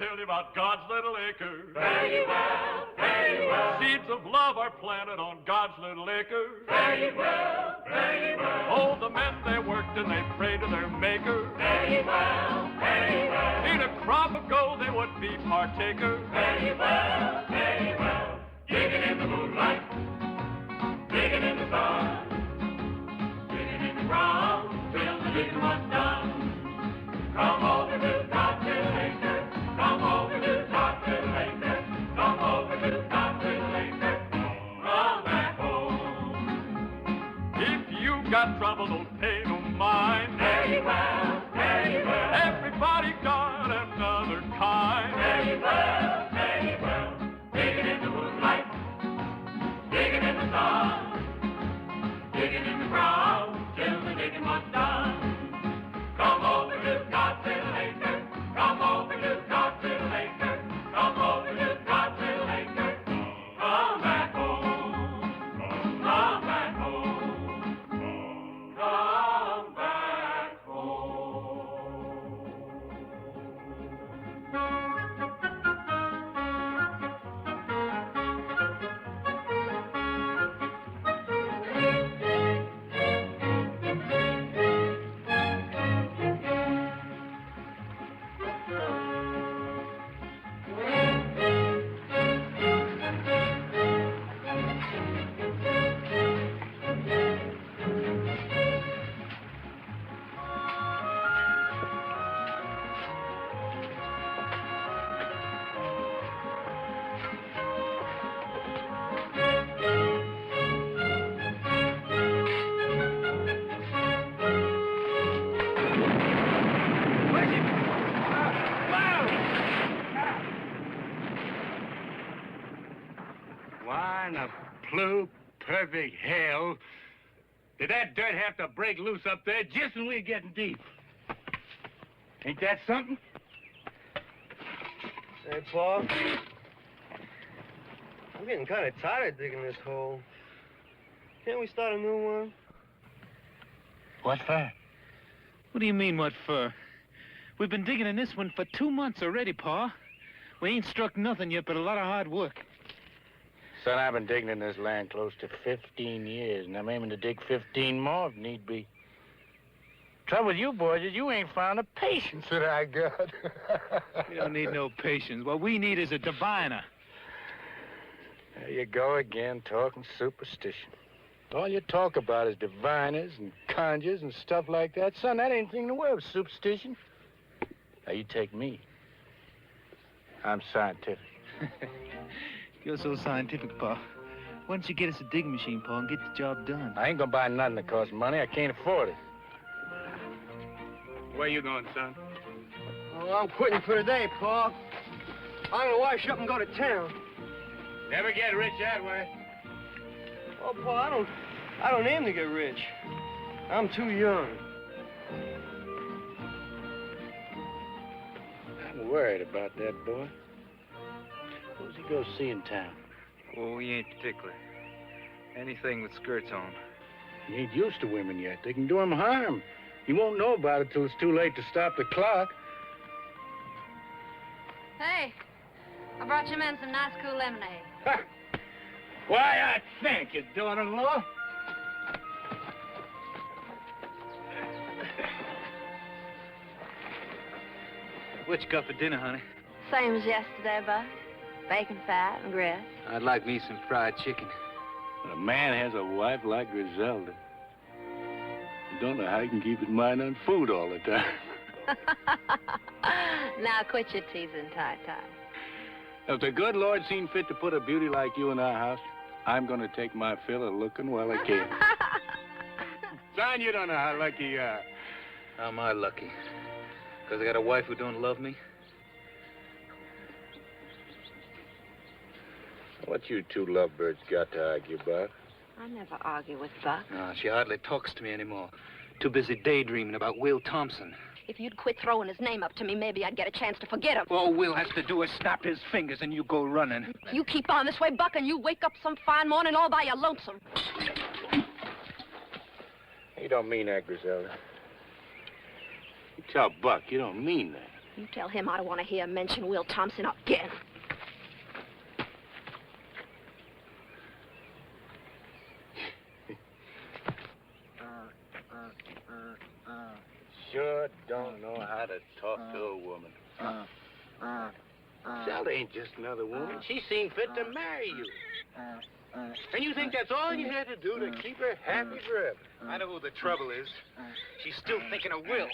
tell you about God's little acre. Fare ye well, fare ye well. Seeds of love are planted on God's little acre. Fare ye well, fare ye well. Oh, the men they worked and they prayed to their maker. Fare ye well, fare ye well. In a crop of gold they would be partaker. Fare ye well, fare ye well. Digging in the moonlight, digging in the sun, digging in the ground till the digging was done. Come over to God's little acre. Come over to God's little acre. Come over to God's little acre. Come back home. If you got trouble, don't pay no mind. Fare ye well, fare ye well. Everybody got another kind. Fare ye well, fare ye well. Digging in the moonlight, digging in the sun, digging in the ground till the digging was done. Come over to God's little acre. Come over to God's little acre. Come over to God's little acre. Come back home. Come back home. Come back home. Why in the blue perfect hell did that dirt have to break loose up there just when we were getting deep? Ain't that something? Hey, Paul. I'm getting kind of tired of digging this hole. Can't we start a new one? What for? What do you mean, what for? We've been digging in this one for 2 months already, Pa. We ain't struck nothing yet but a lot of hard work. Son, I've been digging in this land close to 15 years, and I'm aiming to dig 15 more if need be. Trouble with you boys is you ain't found the patience that I got. We don't need no patience. What we need is a diviner. There you go again, talking superstition. All you talk about is diviners and conjures and stuff like that. Son, that ain't anything to worry with superstition. Now, you take me. I'm scientific. You're so scientific, Pa. Why don't you get us a digging machine, Pa, and get the job done? I ain't gonna buy nothing that costs money. I can't afford it. Where you going, son? Oh, I'm quitting for today, Paul. I'm gonna wash up and go to town. Never get rich that way. Oh, Paul, I don't aim to get rich. I'm too young. I'm worried about that boy. Who's he go see in town? Oh, he ain't particular. Anything with skirts on. He ain't used to women yet. They can do him harm. He won't know about it till it's too late to stop the clock. Hey, I brought you men some nice cool lemonade. Ha! Why, I thank you, daughter-in-law. What you got for dinner, honey? Same as yesterday, Buck. Bacon fat and grits. I'd like me some fried chicken. When a man has a wife like Griselda, you don't know how he can keep his mind on food all the time. Now quit your teasing, Ty-Ty. If the good Lord seen fit to put a beauty like you in our house, I'm going to take my fill of looking while I can. Son, you don't know how lucky you are. How am I lucky? Because I got a wife who don't love me? What you two lovebirds got to argue about? I never argue with Buck. No, she hardly talks to me anymore. Too busy daydreaming about Will Thompson. If you'd quit throwing his name up to me, maybe I'd get a chance to forget him. All Will has to do is snap his fingers and you go running. You keep on this way, Buck, and you wake up some fine morning all by your lonesome. You don't mean that, Griselda. You tell Buck you don't mean that. You tell him I don't want to hear him mention Will Thompson again. Sure don't know how to talk to a woman. Zelda ain't just another woman. She seen fit to marry you. And you think that's all you had to do to keep her happy forever? I know who the trouble is. She's still thinking of Will.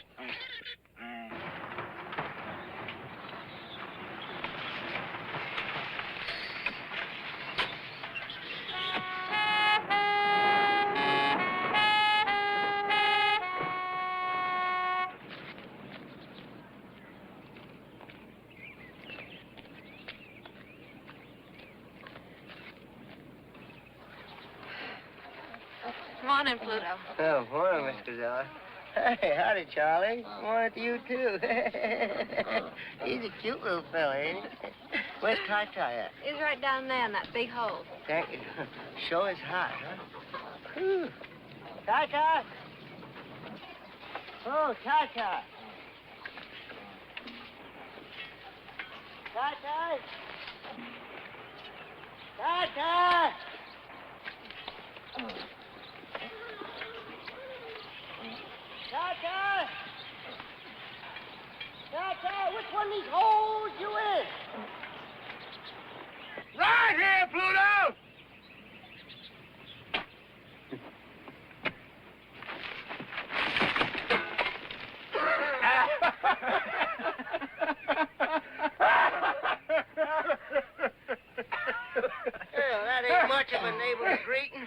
Morning, Pluto. Oh, morning, Mr. Zeller. Hey, howdy, Charlie. Morning to you, too. He's a cute little fella, ain't he? Where's Ty-Ty at? He's right down there in that big hole. Thank you. Sure is hot, huh? Whew. Ty-Ty! Oh, Ty-Ty! Ty-Ty! Ty-Ty! Ty-Ty! Ty-Ty, which one of these holes you in? Right here, Pluto! Well, that ain't much of a neighbor's greeting.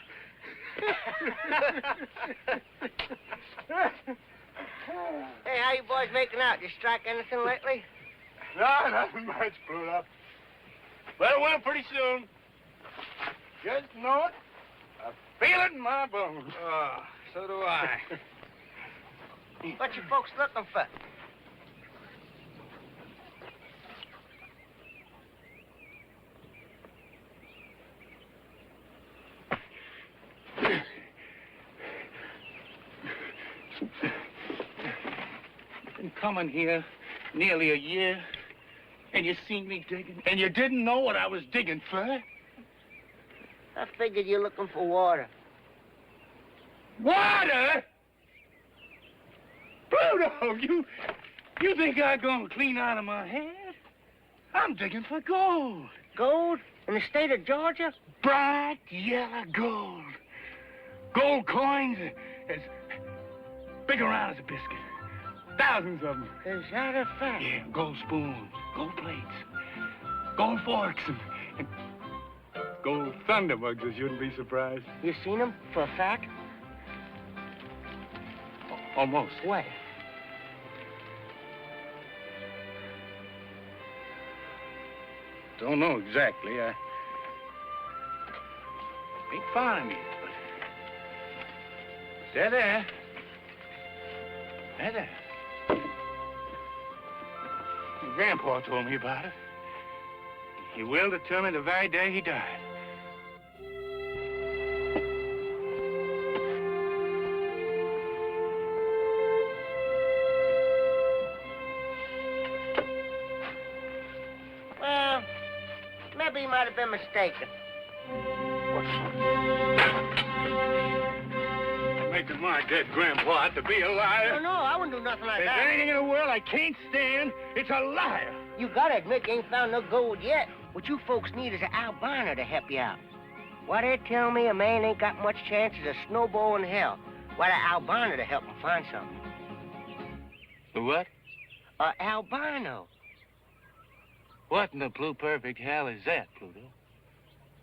Hey, how you boys making out? You strike anything lately? No, nothing much, Pluto. But it will pretty soon. Just know it. I feel it in my bones. Oh, so do I. What you folks looking for? Been coming here nearly a year, and you seen me digging, and you didn't know what I was digging for. I figured you're looking for water. Water? Pluto, you think I'm gonna clean out of my head? I'm digging for gold. Gold? In the state of Georgia? Bright yellow gold. Gold coins as big around as a biscuit. Thousands of them. Is that a fact? Yeah, gold spoons, gold plates, gold forks, and gold thunderbugs, I shouldn't be surprised. You seen them for a fact? Almost. Where? Don't know exactly. I ain't found 'em yet, but they're there. They're there. Your grandpa told me about it. He willed it to me the very day he died. Well, maybe he might have been mistaken. Making my dead grandpa out to be a liar. No, I wouldn't do nothing like If that. there's anything in the world I can't stand, it's a liar. You gotta admit you ain't found no gold yet. What you folks need is an albino to help you out. Why, they tell me a man ain't got much chance as a snowball in hell. Why, the albino to help him find something. The what? Albino. What in the blue perfect hell is that, Pluto?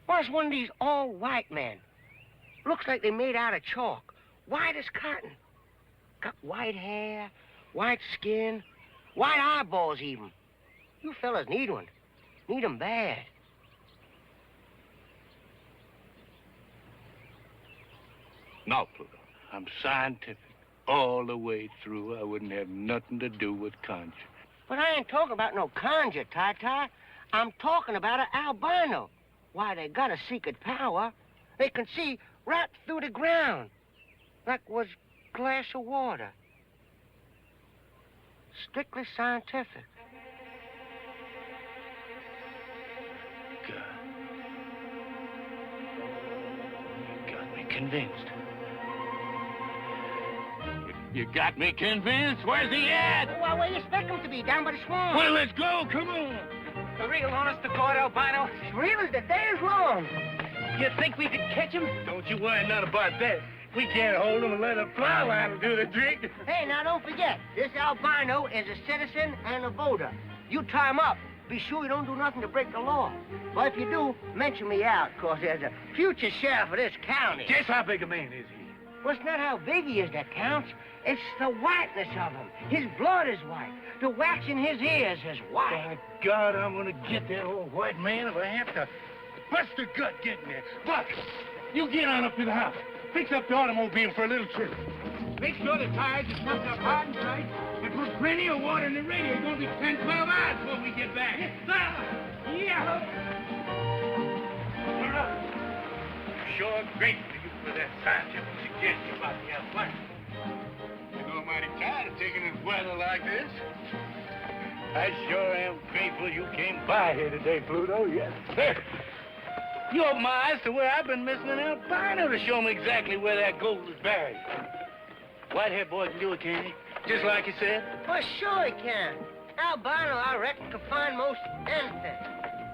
Well, it's one of these all-white men. Looks like they made out of chalk. White as cotton. Got white hair, white skin, white eyeballs even. You fellas need one. Need 'em bad. No, Pluto. I'm scientific all the way through. I wouldn't have nothing to do with conjure. But I ain't talking about no conjure, Ty-Ty. I'm talking about an albino. Why, they got a secret power. They can see right through the ground. Like was glass of water. Strictly scientific. convinced. You got me convinced. Where's he at? Well, where you expect him to be? Down by the swamp. Well, let's go. Come on. The real honest to God, albino. As real as the day is long. You think we could catch him? Don't you worry none about that. We can't hold him and let a fly line do the trick. Hey, now don't forget, this albino is a citizen and a voter. You tie him up. Be sure you don't do nothing to break the law. Well, if you do, mention me out, 'cause there's a future sheriff of this county. Just how big a man is he? Well, it's not how big he is that counts. It's the whiteness of him. His blood is white. The wax in his ears is white. By God, I'm gonna get that old white man if I have to bust a gut getting there. Buck, you get on up to the house. Fix up the automobile for a little trip. Make sure the tires are pumped up hard and tight, and put plenty of water in the radio. It's gonna be 10, 12 hours before we get back. Yes, sir. Yeah. Sure grateful to you for that scientific suggestion about the albino. You know, I'm mighty tired of taking this weather like this. I sure am grateful you came by here today, Pluto. Yes, sir. You opened my eyes to where I've been missing an albino to show me exactly where that gold is buried. Whitehead boy can do it, can't he? Just like you said? Well, sure he can. Albino, I reckon, can find most anything.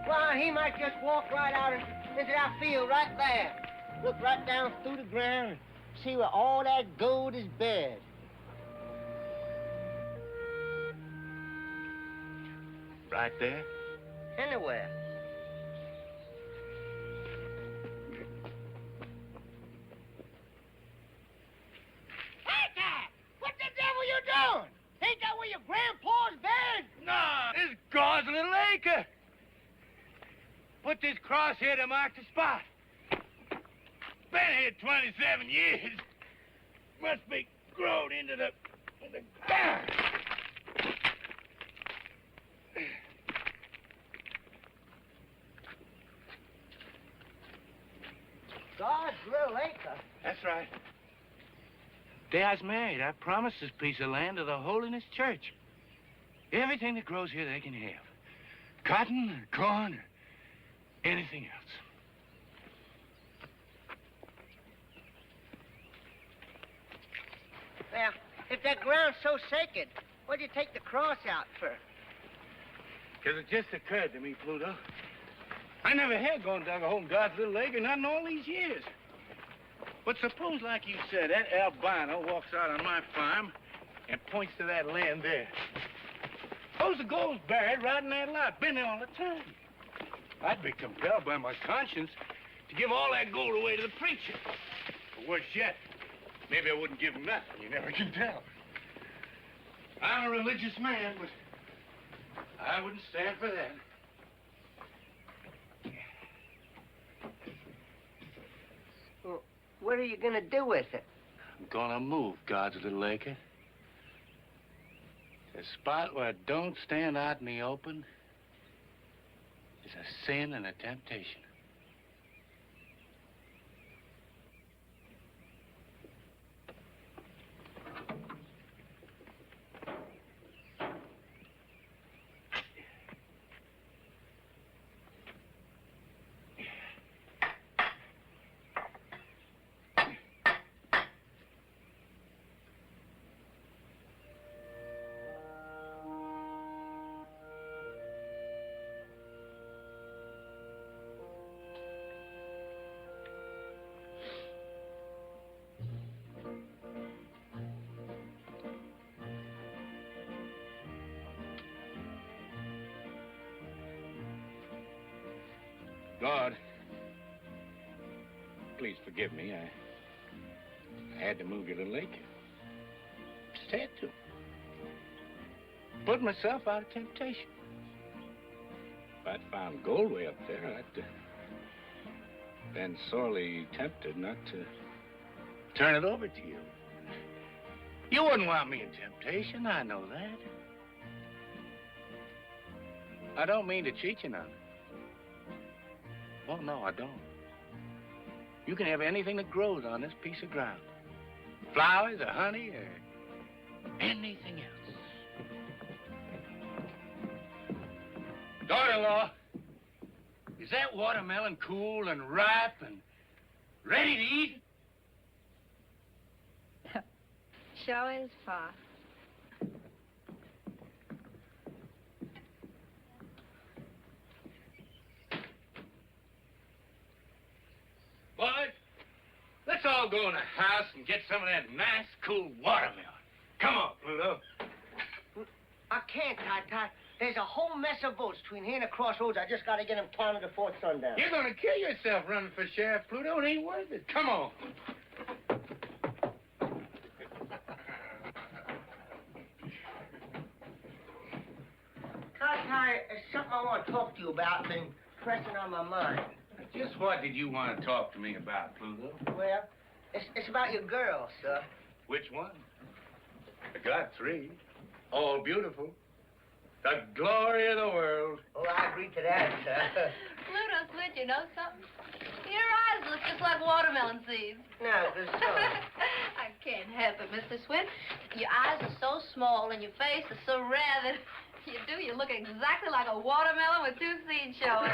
Well, he might just walk right out into that field right there. Look right down through the ground and see where all that gold is buried. Right there? Anywhere. Hey, Dad! What the devil you doing? Ain't that where your grandpa's buried? No, this is God's Little Acre. Put this cross here to mark the spot. Been here 27 years. Must be grown into the ground. God's Little Acre. That's right. Day I was married, I promised this piece of land to the Holiness Church. Everything that grows here they can have. Cotton, corn, anything else. Well, if that ground's so sacred, what'd you take the cross out for? Because it just occurred to me, Pluto. I never had gone dug a hole in God's Little Acre, not in all these years. But suppose, like you said, that albino walks out on my farm and points to that land there. Suppose the gold's buried right in that lot. Been there all the time. I'd be compelled by my conscience to give all that gold away to the preacher. Or worse yet, maybe I wouldn't give him nothing. You never can tell. I'm a religious man, but I wouldn't stand for that. Well, what are you gonna do with it? I'm gonna move God's Little Acre. A spot where it don't stand out in the open is a sin and a temptation. God, please forgive me. I had to move you to Little Acre. Just had to. Put myself out of temptation. If I'd found gold way up there, I'd been sorely tempted not to turn it over to you. You wouldn't want me in temptation, I know that. I don't mean to cheat you none. Oh, no, I don't. You can have anything that grows on this piece of ground. Flowers or honey or anything else. Daughter-in-law, is that watermelon cool and ripe and ready to eat? sure is, Pa. Boys, let's all go in the house and get some of that nice, cool watermelon. Come on, Pluto. I can't, Ty. There's a whole mess of votes between here and the crossroads. I just got to get them counted before sundown. You're going to kill yourself running for sheriff, Pluto. It ain't worth it. Come on. Ty, there's something I want to talk to you about. Been pressing on my mind. Just what did you want to talk to me about, Pluto? Well, it's about your girl, sir. Which one? I got 3. All beautiful. The glory of the world. Oh, I agree to that, sir. Pluto, Switch, you know something? Your eyes look just like watermelon seeds. No, there's so. I can't help it, Mr. Swin. Your eyes are so small and your face is so rare that you look exactly like a watermelon with 2 seeds showing.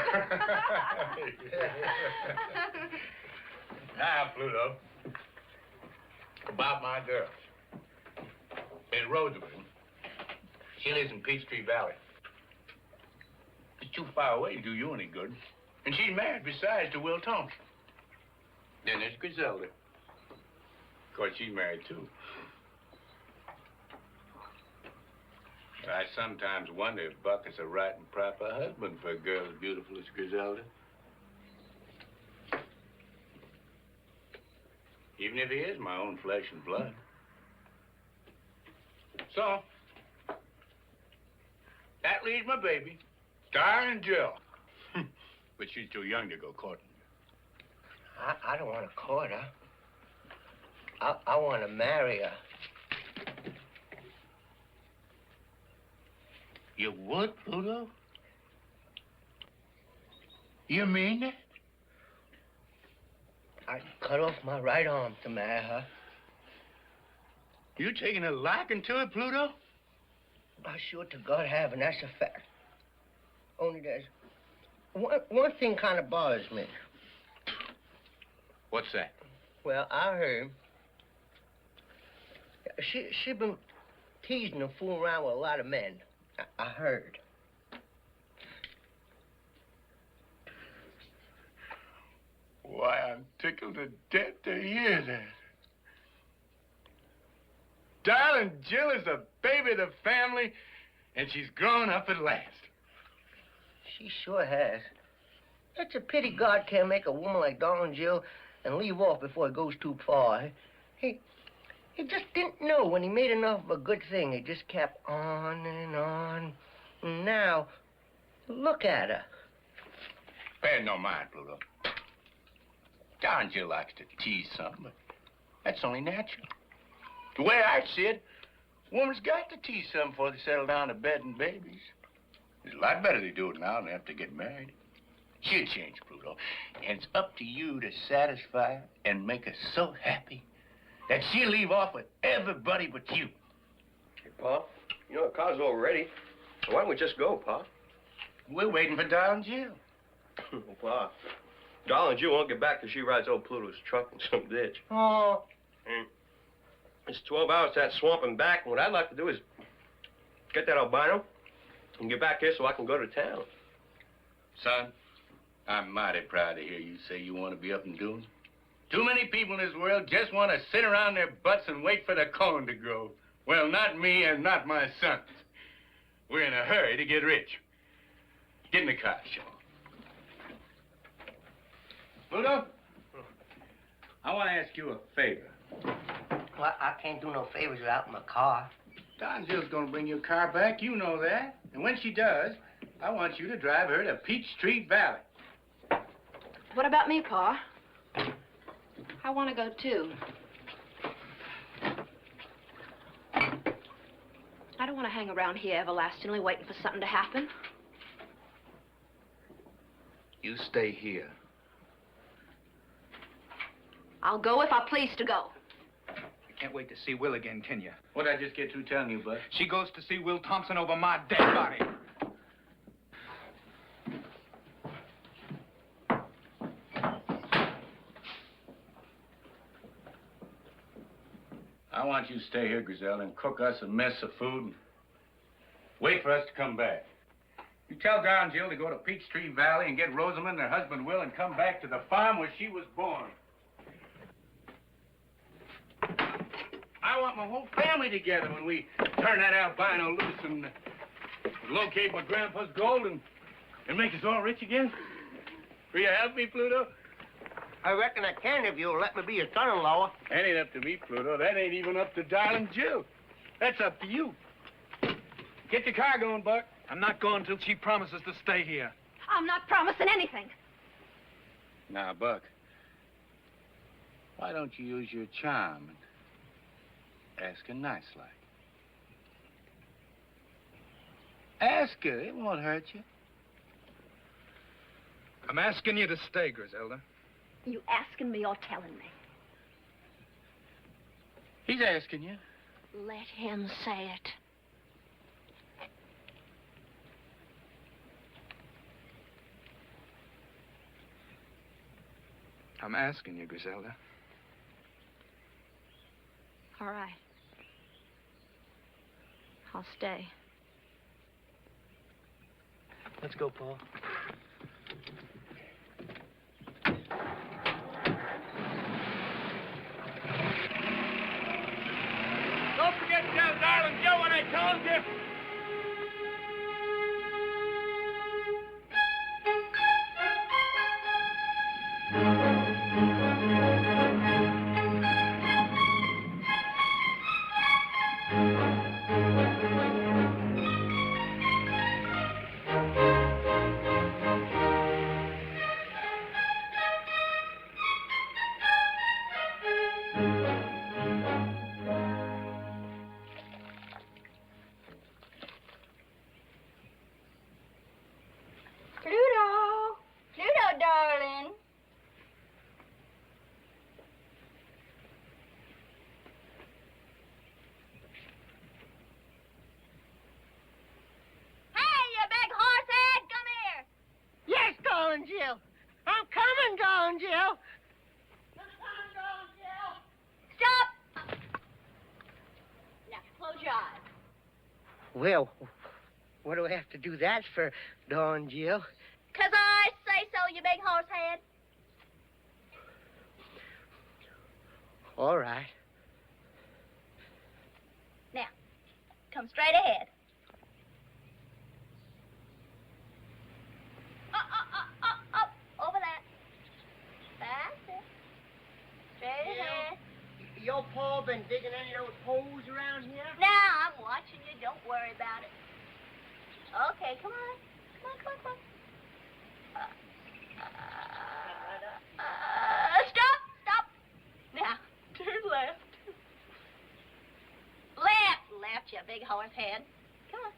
Now, Pluto, about my girl. In Roosevelt. She lives in Peachtree Valley. It's too far away to do you any good. And she's married, besides, to Will Thompson. Then there's Griselda. Of course, she's married, too. I sometimes wonder if Buck is a right and proper husband for a girl as beautiful as Griselda. Even if he is my own flesh and blood. So, that leaves my baby, darling Jill. But she's too young to go courting. I don't want to court her. I want to marry her. You would, Pluto? You mean that? I'd cut off my right arm to marry her. You taking a liking to it, Pluto? I sure to God have, and that's a fact. Only there's one thing kind of bothers me. What's that? Well, I heard she been teasing and fooling around with a lot of men. I heard. Why, I'm tickled to death to hear that. Darling Jill is the baby of the family, and she's grown up at last. She sure has. It's a pity God can't make a woman like Darling Jill and leave off before it goes too far. He just didn't know when he made enough of a good thing. He just kept on and on. And now, look at her. Pay no mind, Pluto. Darling Jill likes to tease something, but that's only natural. The way I see it, woman's got to tease something before they settle down to bed and babies. It's a lot better they do it now than they have to get married. She'll change, Pluto, and it's up to you to satisfy her and make her so happy that she'll leave off with everybody but you. Hey, Pa, you know the car's all ready. So why don't we just go, Pa? We're waiting for Darling Jill. Well, Pa, Darling Jill won't get back till she rides old Pluto's truck in some ditch. Oh. It's 12 hours to that swamp and back, and what I'd like to do is get that albino and get back here so I can go to town. Son, I'm mighty proud to hear you say you want to be up and doing. Too many people in this world just want to sit around their butts and wait for the corn to grow. Well, not me and not my sons. We're in a hurry to get rich. Get in the car, Sean. Pluto, I want to ask you a favor. Well, I can't do no favors without my car. Don Jill's going to bring your car back. You know that. And when she does, I want you to drive her to Peachtree Valley. What about me, Pa? I want to go, too. I don't want to hang around here everlastingly waiting for something to happen. You stay here. I'll go if I please to go. You can't wait to see Will again, can you? What'd I just get through telling you, Bud? She goes to see Will Thompson over my dead body. I want you to stay here, Griselda, and cook us a mess of food and wait for us to come back. You tell Don Jill to go to Peachtree Valley and get Rosamond and her husband Will and come back to the farm where she was born. I want my whole family together when we turn that albino loose and locate my grandpa's gold and make us all rich again. Will you help me, Pluto? I reckon I can if you'll let me be your son-in-law. That ain't up to me, Pluto. That ain't even up to darling Jill. That's up to you. Get your car going, Buck. I'm not going till she promises to stay here. I'm not promising anything. Now, Buck, why don't you use your charm and ask her nice like? Ask her. It won't hurt you. I'm asking you to stay, Griselda. You asking me or telling me? He's asking you. Let him say it. I'm asking you, Griselda. All right. I'll stay. Let's go, Paul. Don't forget to tell darling Joe what I told you. Pluto! Pluto, darling. Hey, you big horse head, come here. Yes, darling Jill. I'm coming, darling Jill. Stop! Now, close your eyes. Well, what do I have to do that for, darling Jill? 'Cause I say so, you big horse head. All right. Now, come straight ahead. Up, over that. That's it. Straight ahead. Your pa been digging any of those holes around here? Now, I'm watching you. Don't worry about it. Okay, come on. Come on. Stop. Now, turn left. Left, you big horse head. Come on.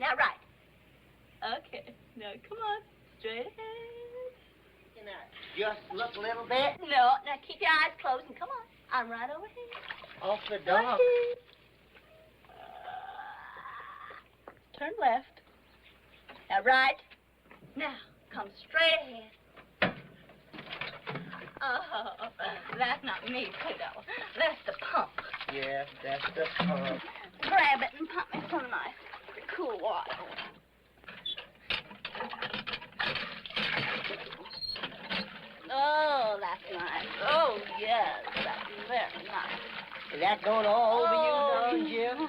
Now, right. Okay, now come on. Straight ahead. Can I just look a little bit? No, now keep your eyes closed and come on. I'm right over here. Off the dark. Turn left. Now right. Now come straight ahead. Oh, that's not me, Pluto. That's the pump. Yeah, that's the pump. Grab it and pump me some nice, cool water. Oh, that's nice. Oh, yes, that's very nice. Is that going all over you, darling Jill?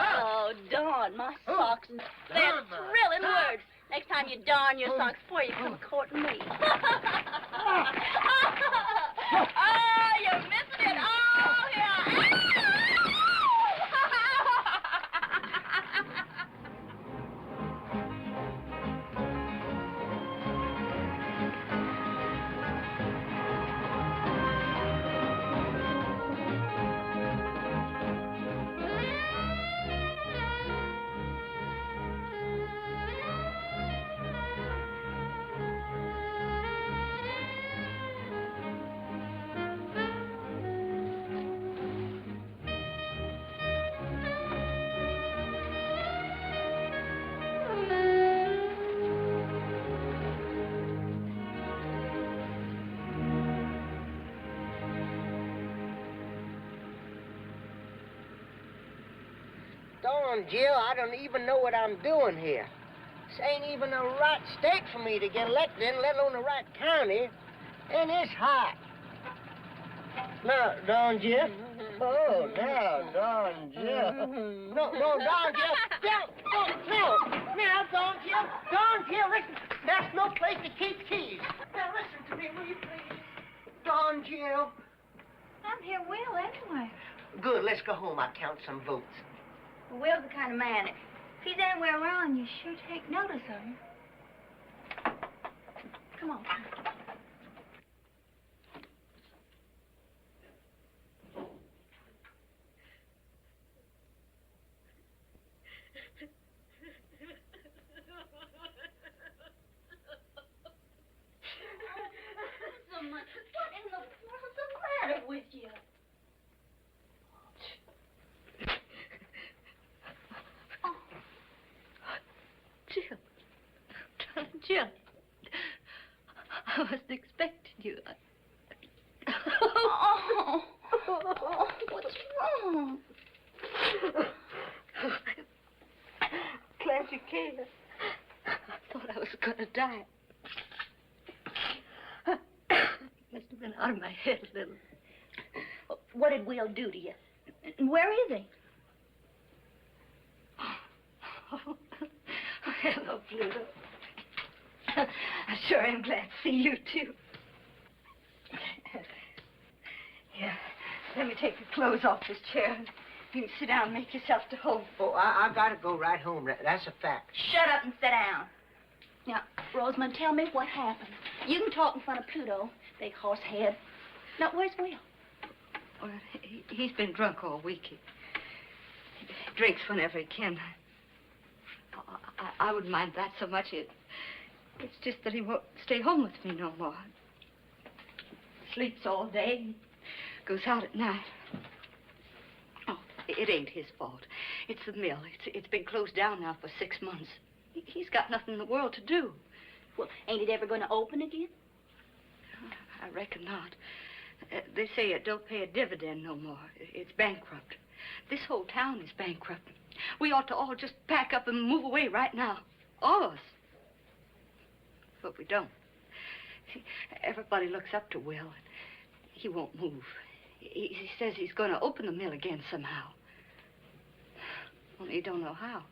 Oh, darn, my socks. They're thrilling words. Next time you darn your socks before you come courting me. Oh, you're missing it. Oh, yeah. Darn, Jill, I don't even know what I'm doing here. This ain't even the right state for me to get elected in, let alone the right county. And it's hot. No, darn, Jill. Oh, no, darn, Jill. No, darn, Jill. Now, darn, Jill. Darn, Jill, listen. That's no place to keep keys. Now, listen to me, will you please? Darn, Jill. I'm here, Will, anyway. Good, let's go home. I'll count some votes. Well, Will's the kind of man, if he's anywhere around, you sure take notice of him. Come on. What in the world's the matter with you? Oh. Jill. Darling Jill. I wasn't expecting you. Oh, what's wrong? Glad you came. I thought I was going to die. Must have been out of my head a little. What did Will do to you? And where is he? Oh, hello, Pluto. I sure am glad to see you, too. Here, let me take your clothes off this chair. You can sit down and make yourself to home. Oh, I gotta go right home. That's a fact. Shut up and sit down. Now, Rosamond, tell me what happened. You can talk in front of Pluto, big horse head. Now, where's Will? Well, he's been drunk all week. He drinks whenever he can. I wouldn't mind that so much. It's just that he won't stay home with me no more. Sleeps all day and goes out at night. Oh, it ain't his fault. It's the mill. It's been closed down now for 6 months. He's got nothing in the world to do. Well, ain't it ever going to open again? I reckon not. They say it don't pay a dividend no more. It's bankrupt. This whole town is bankrupt. We ought to all just pack up and move away right now. All of us. But we don't. Everybody looks up to Will, and he won't move. He says he's going to open the mill again somehow. Only he don't know how.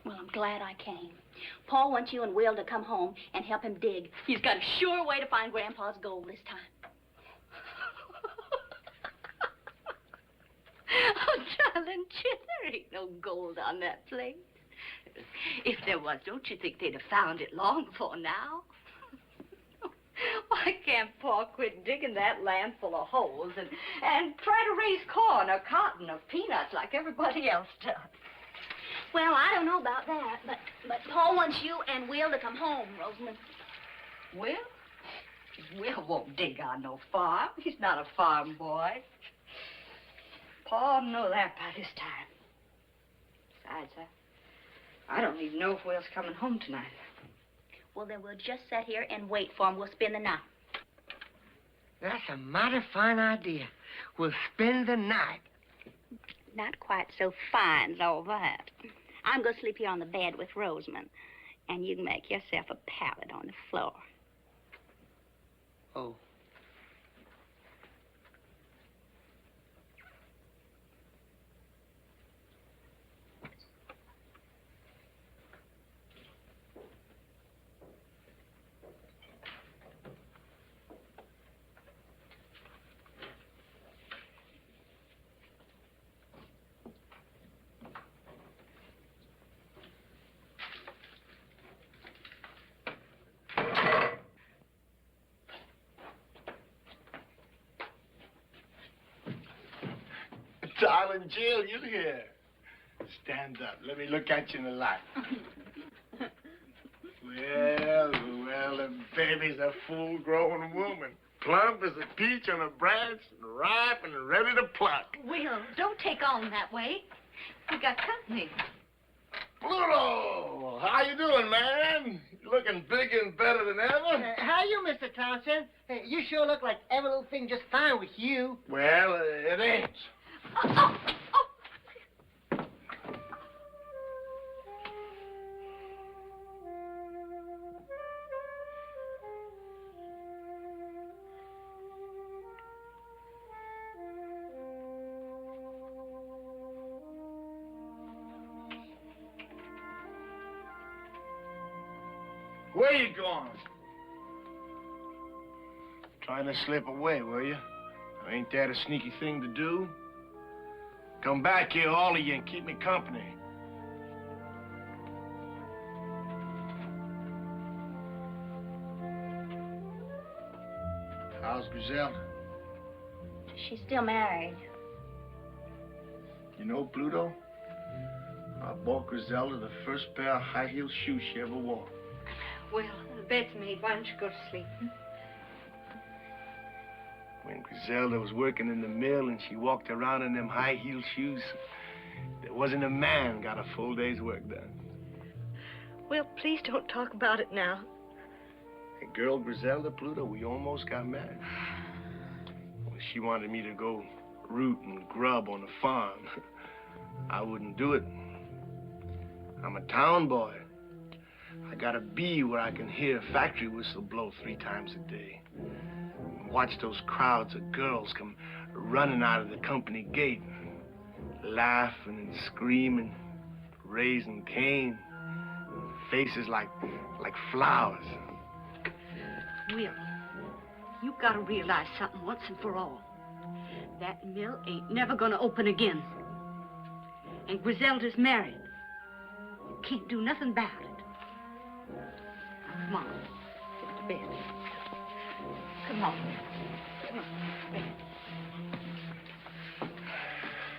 Well, I'm glad I came. Paul wants you and Will to come home and help him dig. He's got a sure way to find Grandpa's gold this time. Oh, darling Jim, there ain't no gold on that place. If there was, don't you think they'd have found it long before now? Why can't Paul quit digging that land full of holes and try to raise corn or cotton or peanuts like everybody else does? Well, I don't know about that, but Paul wants you and Will to come home, Rosamond. Will? Will won't dig on no farm. He's not a farm boy. Paul know that by this time. Besides, I don't even know if Will's coming home tonight. Well, then we'll just sit here and wait for him. We'll spend the night. That's a mighty fine idea. We'll spend the night. Not quite so fine as all that. I'm going to sleep here on the bed with Rosamond, and you can make yourself a pallet on the floor. Oh. Darling Jill, you here. Stand up. Let me look at you in the light. Well, the baby's a full-grown woman. Plump as a peach on a branch, and ripe and ready to pluck. Will, don't take on that way. We got company. Pluto! How you doing, man? You looking bigger and better than ever? How you, Mr. Townsend? You sure look like every little thing just fine with you. Well, it ain't. Oh. Where you going? Trying to slip away, were you? Ain't that a sneaky thing to do? Come back here, all of you, and keep me company. How's Griselda? She's still married. You know, Pluto, I bought Griselda the first pair of high-heel shoes she ever wore. Well, the bed's made. Why don't you go to sleep? When Griselda was working in the mill and she walked around in them high-heel shoes, there wasn't a man got a full day's work done. Well, please don't talk about it now. And girl Griselda, Pluto, we almost got married. Well, she wanted me to go root and grub on the farm. I wouldn't do it. I'm a town boy. I gotta be where I can hear a factory whistle blow 3 times a day. Watch those crowds of girls come running out of the company gate, laughing and screaming, raising Cain, faces like flowers. Will, you've got to realize something once and for all. That mill ain't never gonna open again. And Griselda's married. You can't do nothing about it. Now, come on, get to bed. Come on. Come on, bed.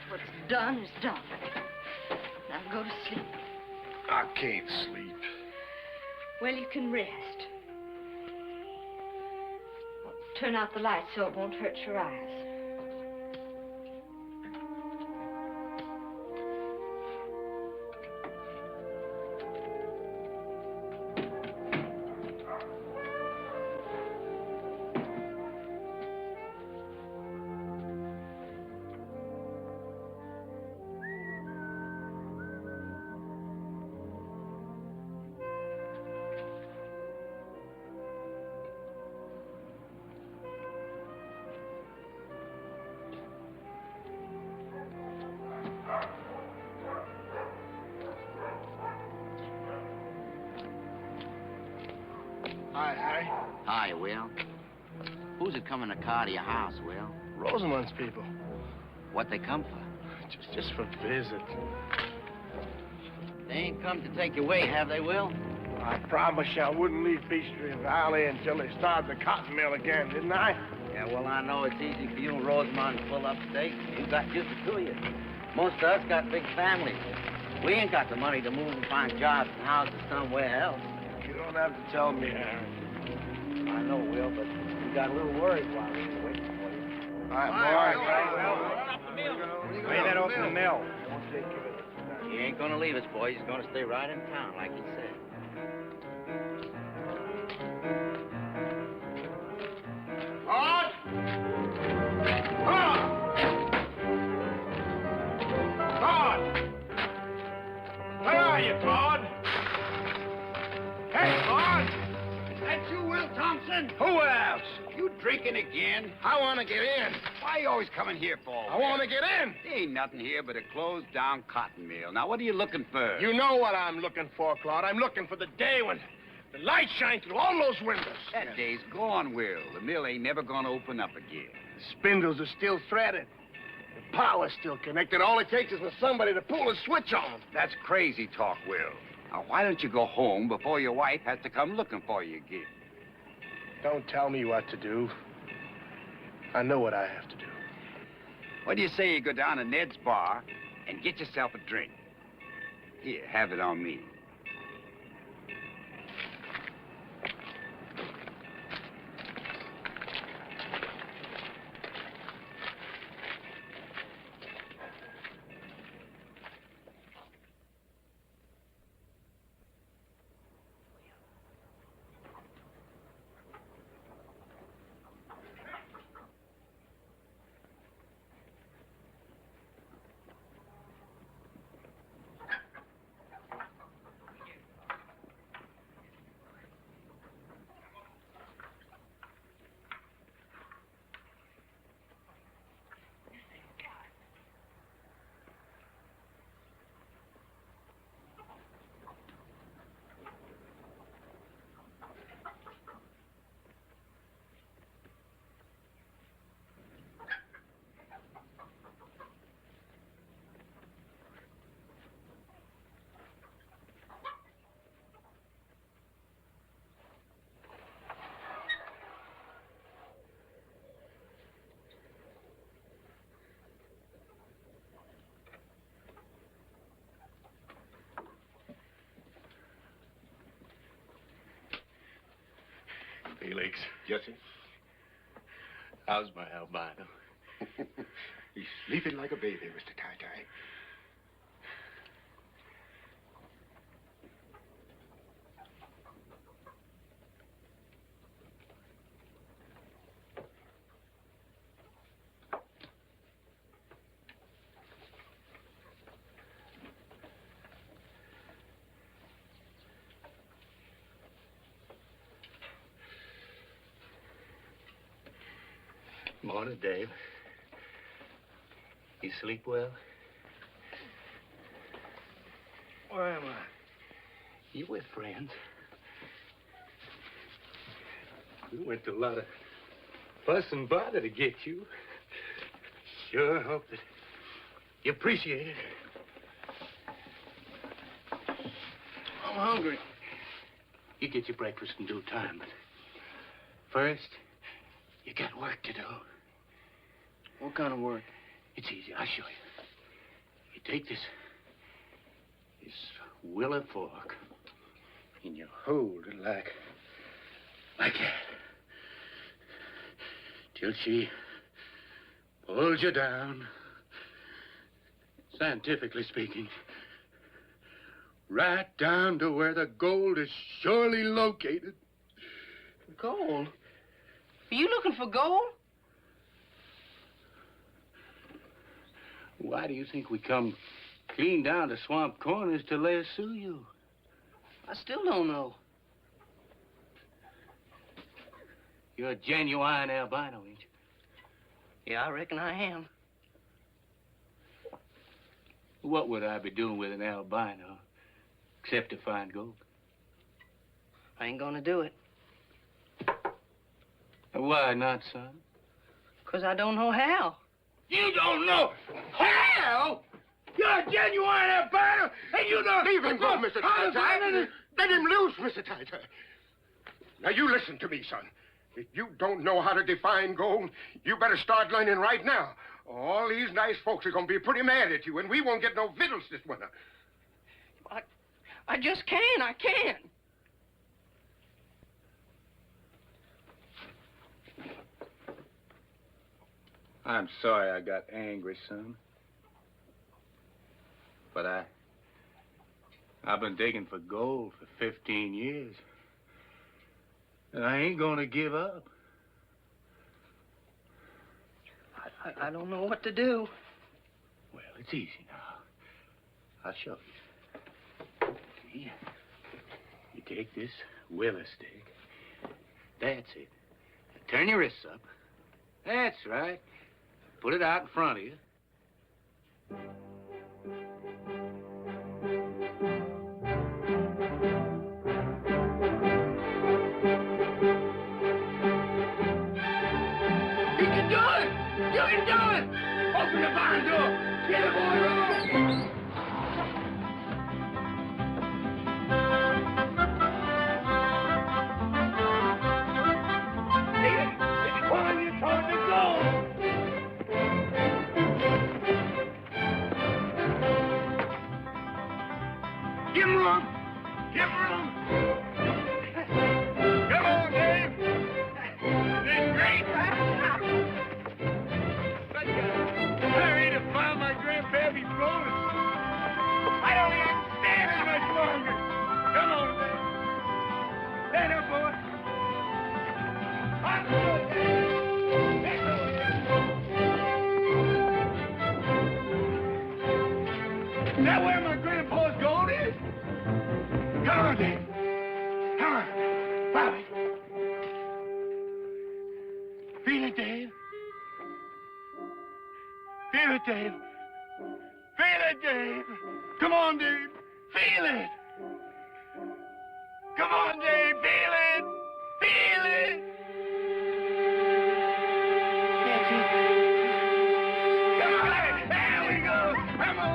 What's done is done. Now go to sleep. I can't sleep. Well, you can rest. Well, turn out the light so it won't hurt your eyes. Hi, Harry. Hi, Will. Who's it coming to car to your house, Will? Rosamund's people. What they come for? Just for visit. They ain't come to take you away, have they, Will? I promised you I wouldn't leave Peachtree Valley until they started the cotton mill again, didn't I? Yeah, well, I know it's easy for you and Rosamond to pull up stakes. You got just the two of you. Most of us got big families. We ain't got the money to move and find jobs and houses somewhere else. You don't have to tell me, Harry. I know, Will, but we got a little worried while we were waiting for you. All right, boy. Wait, that open the mill. He ain't gonna leave us, boys. He's gonna stay right in town, like he said. Claude! Claude! Claude! Where are you, Claude? Hey, Claude! Is that you, Will Thompson? Who else? You drinking again? I want to get in. Why you always coming here for? I want to get in. There ain't nothing here but a closed-down cotton mill. Now, what are you looking for? You know what I'm looking for, Claude. I'm looking for the day when the light shines through all those windows. That day's gone, Will. The mill ain't never gonna open up again. The spindles are still threaded. The power's still connected. All it takes is for somebody to pull a switch on. That's crazy talk, Will. Now, why don't you go home before your wife has to come looking for you again? Don't tell me what to do. I know what I have to do. What do you say you go down to Ned's bar and get yourself a drink? Here, have it on me. Felix. Yes, sir. How's my albino? He's sleeping like a baby, Mr. Tie-Tie. Morning, Dave. You sleep well? Where am I? You with friends? We went to a lot of fuss and bother to get you. Sure hope that you appreciate it. I'm hungry. You get your breakfast in due time, but first, you got work to do. What kind of work? It's easy. I'll show you. You take this willow fork, and you hold it like that, till she pulls you down. Scientifically speaking, right down to where the gold is surely located. Gold? Are you looking for gold? Why do you think we come clean down to Swamp Corners to lasso you? I still don't know. You're a genuine albino, ain't you? Yeah, I reckon I am. What would I be doing with an albino except to find gold? I ain't gonna do it. Why not, son? 'Cause I don't know how. You don't know how? You're a genuine albino, and you don't... Leave him go, Mr. Tie-Tie. Let him loose, Mr. Tie-Tie. Now, you listen to me, son. If you don't know how to define gold, you better start learning right now. All these nice folks are going to be pretty mad at you, and we won't get no victuals this winter. I just can't. I can't. I'm sorry I got angry, son. But I've been digging for gold for 15 years. And I ain't gonna give up. I don't know what to do. Well, it's easy now. I'll show you. See? You take this willow stick. That's it. Turn your wrists up. That's right. Put it out in front of you. You can do it! You can do it! Open the barn door! Get the boy rolling! It's pulling you toward the goal! Give him room! Give him room! Come on, Dave! Did great! Hurry to file my grandpappy bonus! I don't even stand it much longer! Come on, Dave! Stand up, boy! I'm good, Dave! That's all it is. Is that where my grandpa's gold is? Come on, Dave. Come on. Follow me. Feel it, Dave. Feel it, Dave. Feel it, Dave. Come on, Dave. Feel it. Come on, Dave. Feel it. Feel it. Come on. There we go. Come on.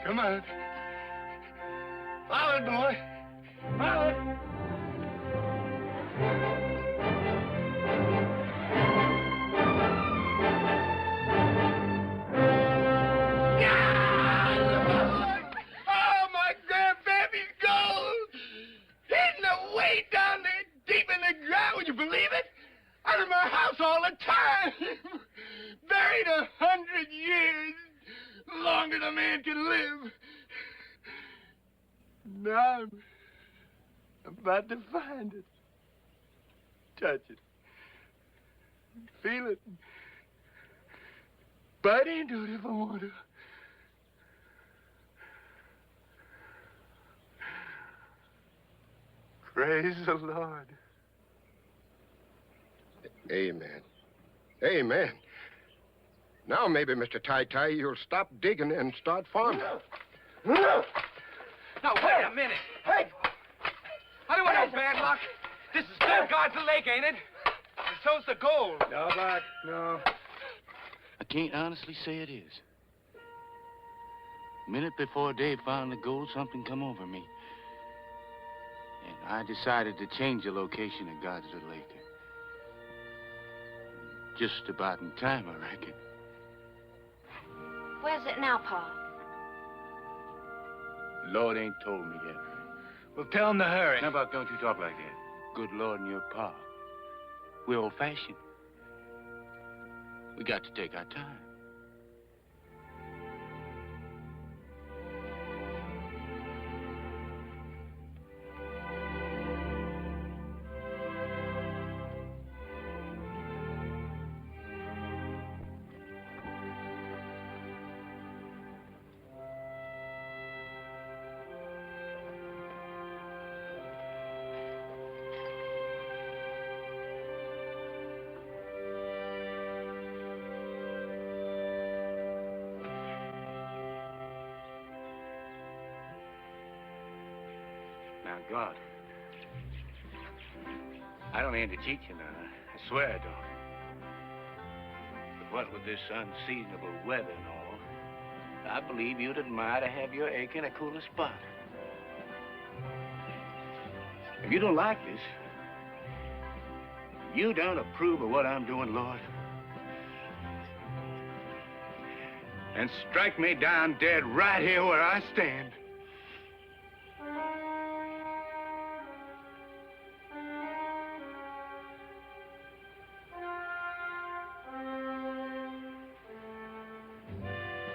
Come on. Follow it, boy. Follow it. Oh, my grandbaby's gold! Hidden away down there deep in the ground, would you believe it? Out of my house all the time. Buried 100 years. Longer than a man can live. Now I'm about to find it. Touch it. Feel it. Bite into it if I want to. Praise the Lord. Amen. Amen. Now maybe, Mr. Ty-Ty, you'll stop digging and start farming. Now, wait a minute. Hey! I don't want no bad luck. This is still guards the lake, ain't it? And so's the gold. No, Buck, no. I can't honestly say it is. A minute before Dave found the gold, something come over me. And I decided to change the location of God's Little Acre. Just about in time, I reckon. Where's it now, Pa? Lord ain't told me yet. Well, tell him to hurry. Now, Buck, don't you talk like that. Good Lord and your pa. We're old-fashioned. We got to take our time. Now, God, I don't mean to cheat you now. I swear I don't. But what with this unseasonable weather and all, I believe you'd admire to have your acre in a cooler spot. If you don't like this, you don't approve of what I'm doing, Lord, and strike me down dead right here where I stand.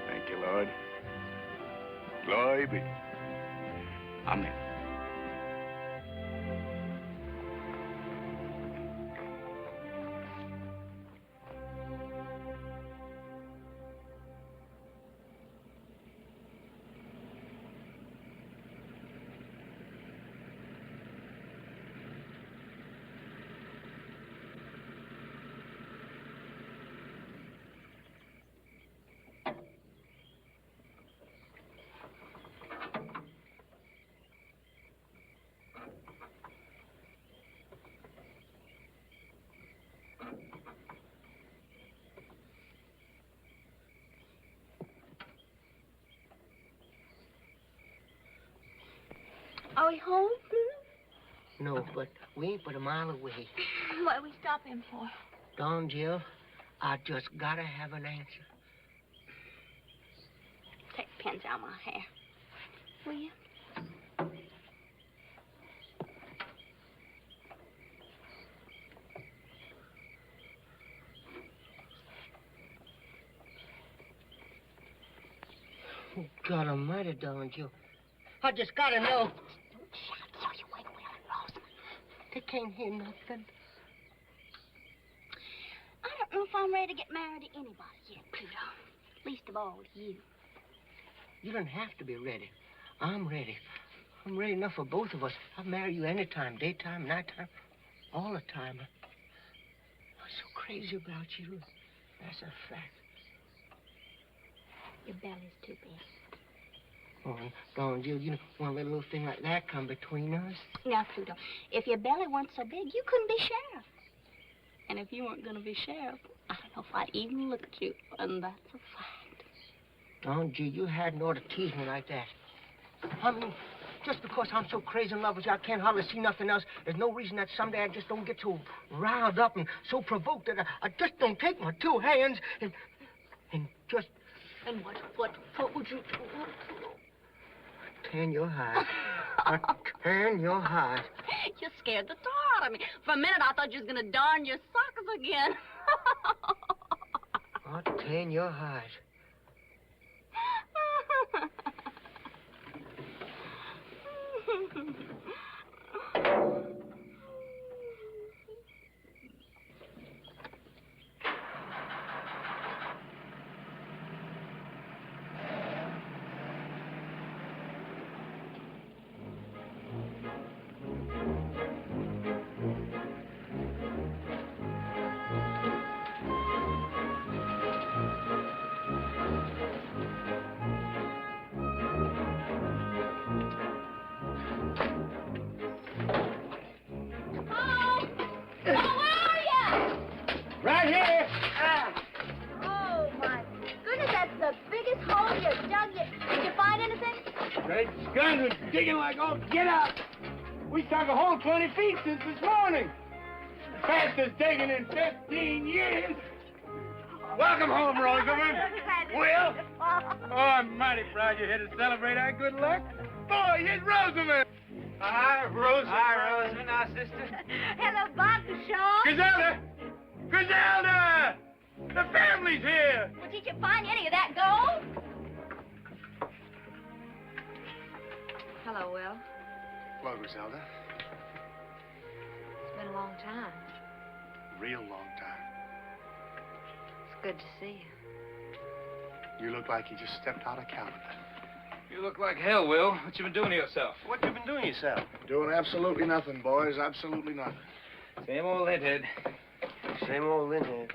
Thank you, Lord. Glory be. Amen. Are we home? No, but we ain't but a mile away. What are we stopping for? Don, Jill, I just gotta have an answer. Take the pins out of my hair. Will you? Oh, God almighty, Don, Jill. I just gotta know. Shut up so you wake Will and Rosa. They can't hear nothing. I don't know if I'm ready to get married to anybody yet, Pluto. Least of all to you. You don't have to be ready. I'm ready. I'm ready enough for both of us. I'll marry you anytime, daytime, nighttime, all the time. I'm so crazy about you. That's a fact. Your belly's too big. Oh, Don, Jill, you don't want to let a little thing like that come between us. Now, Pluto, if your belly weren't so big, you couldn't be sheriff. And if you weren't going to be sheriff, I don't know if I'd even look at you. And that's a fact. Don G, you hadn't ought to tease me like that. I mean, just because I'm so crazy in love with you, I can't hardly see nothing else. There's no reason that someday I just don't get so riled up and so provoked that I just don't take my two hands and just... And what would you do? Tan your hide. I tan your hide. You scared the tar out of me. For a minute, I thought you was going to darn your socks again. I'll tan your hide. Right here. Oh, my goodness, that's the biggest hole you dug yet. Did you find anything? Great guns are digging like all get out. We dug a hole 20 feet since this morning. Fastest digging in 15 years. Welcome home, Rosamond. Will? Oh, I'm mighty proud you're here to celebrate our good luck. Boy, here's Rosamond. Hi, Rosamond. Hi, Rosamond, our sister. Hello, Bob, Shaw. Griselda! Griselda! The family's here. Well, did you find any of that gold? Hello, Will. Hello, Griselda. It's been a long time. Real long time. It's good to see you. You look like you just stepped out of calendar. You look like hell, Will. What you been doing to yourself? What you been doing yourself? Doing absolutely nothing, boys. Absolutely nothing. Same old linthead. Same old linthead.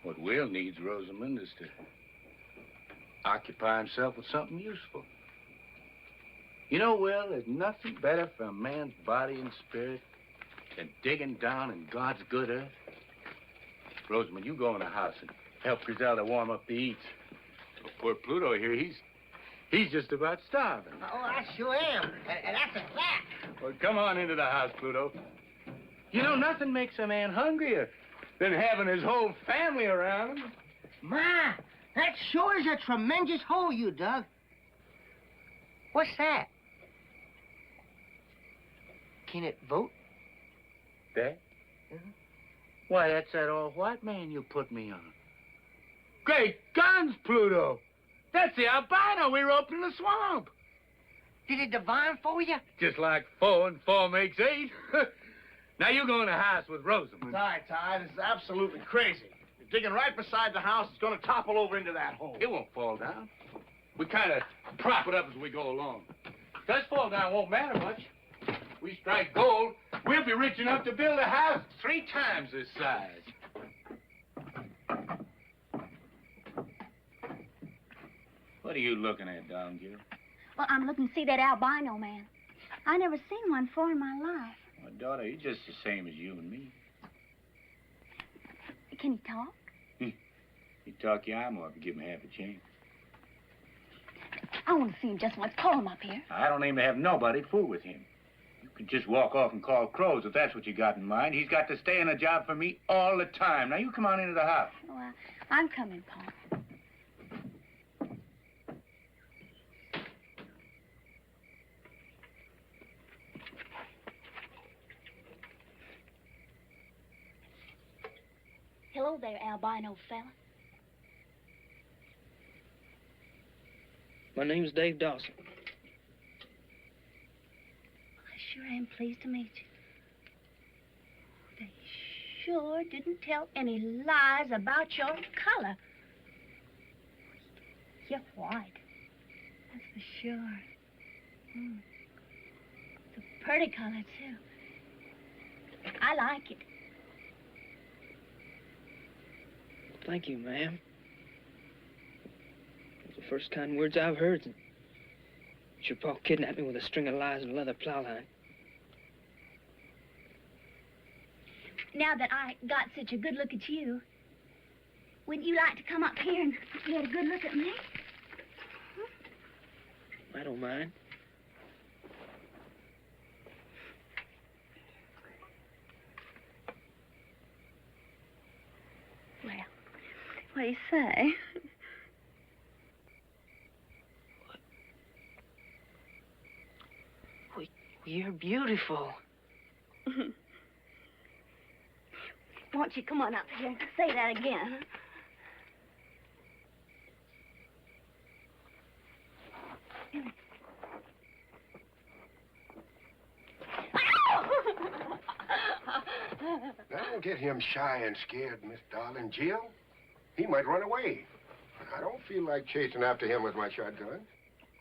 What Will needs, Rosamond, is to occupy himself with something useful. You know, Will, there's nothing better for a man's body and spirit than digging down in God's good earth. Rosamond, you go in the house and help Griselda warm up the eats. Oh, poor Pluto here, he's just about starving. Oh, I sure am. And that's a fact. Well, come on into the house, Pluto. You know, nothing makes a man hungrier than having his whole family around him. Ma, that sure is a tremendous hole you dug. What's that? Can it vote? That? Why, that's that old white man you put me on. Great guns, Pluto! That's the albino we roped in the swamp. Did it divine for you? Just like 4 and 4 makes 8. Now you go in the house with Rosamond. Ty, this is absolutely crazy. You're digging right beside the house. It's going to topple over into that hole. It won't fall down. We kind of prop it up as we go along. If it does fall down, it won't matter much. We strike gold, we'll be rich enough to build a house 3 times this size. What are you looking at, Don Gill? Well, I'm looking to see that albino man. I never seen one before in my life. My daughter, he's just the same as you and me. Can he talk? He'd talk your eye more if you give him half a chance. I want to see him just once. Call him up here. I don't aim to have nobody fool with him. You can just walk off and call crows if that's what you got in mind. He's got to stay in a job for me all the time. Now, you come on into the house. Oh, I'm coming, Pa. Hello there, albino fella. My name's Dave Dawson. I sure am pleased to meet you. They sure didn't tell any lies about your color. You're white. That's for sure. It's a pretty color, too. I like it. Thank you, ma'am. Those are the first kind words I've heard. your pa kidnapped me with a string of lies and a leather plow line. Now that I got such a good look at you, wouldn't you like to come up here and get a good look at me? I don't mind. Well, what do you say? You're beautiful. Won't you come on up here and say that again? Don't get him shy and scared, Miss Darling Jill. He might run away. I don't feel like chasing after him with my shotgun.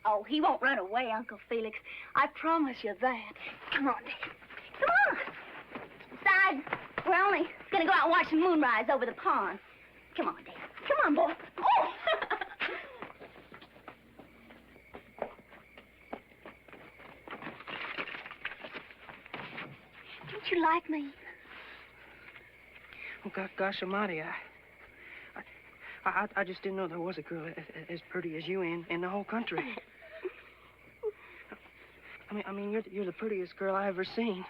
Oh, he won't run away, Uncle Felix. I promise you that. Come on, Dad. Come on. Besides, we're only going to go out and watch the moonrise over the pond. Come on, Dad. Come on, boy. Oh! Don't you like me? Oh, gosh almighty, I just didn't know there was a girl as pretty as you in the whole country. I mean, you're the prettiest girl I ever seen.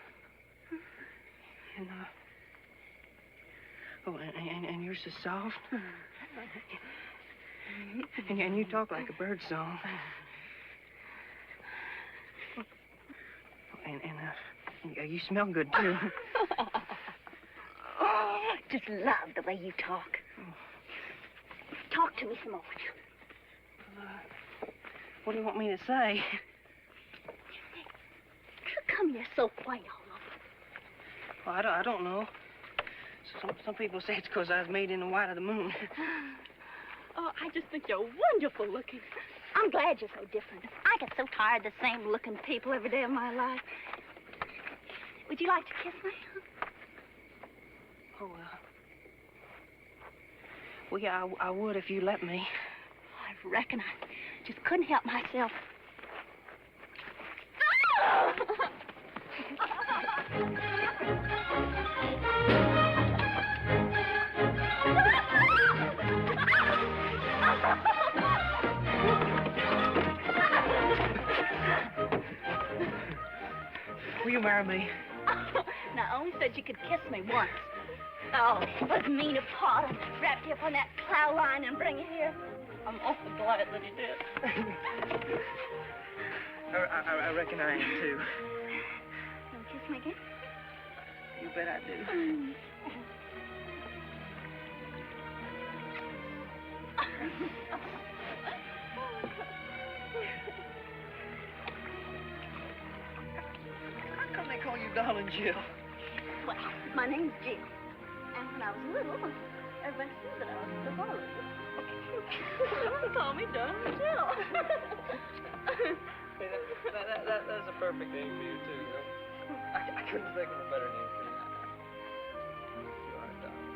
And, and you're so soft. And you talk like a bird song. And you smell good, too. Oh, I just love the way you talk. Talk to me some more. What do you want me to say? How come you're so white all over? Well, I don't know. Some people say it's because I was made in the white of the moon. Oh, I just think you're wonderful looking. I'm glad you're so different. I get so tired of the same looking people every day of my life. Would you like to kiss me? Oh, well, yeah, I would if you let me. I reckon I just couldn't help myself. Will you marry me? Now, I only said you could kiss me once. Oh, it was mean of Pa to wrap you up on that plow line and bring you here. I'm awful glad that he did. I reckon I am, too. Will you kiss me again? You bet I do. How come they call you Darling Jill? Well, my name's Jill. And when I was little, everybody said that I was the Darling. They call me Darling Jill. Hey, that's a perfect name for you, too. I couldn't think of a better name for you. You are, darling.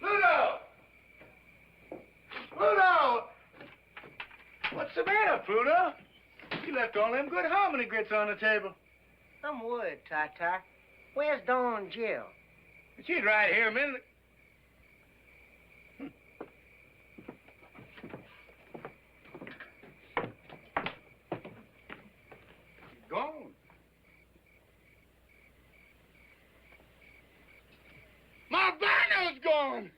Pluto! Pluto! What's the matter, Pluto? You left all them good hominy grits on the table. Some wood, Ty-Ty. Where's Dawn Jill? She's right here a minute. She's gone. My banner's gone.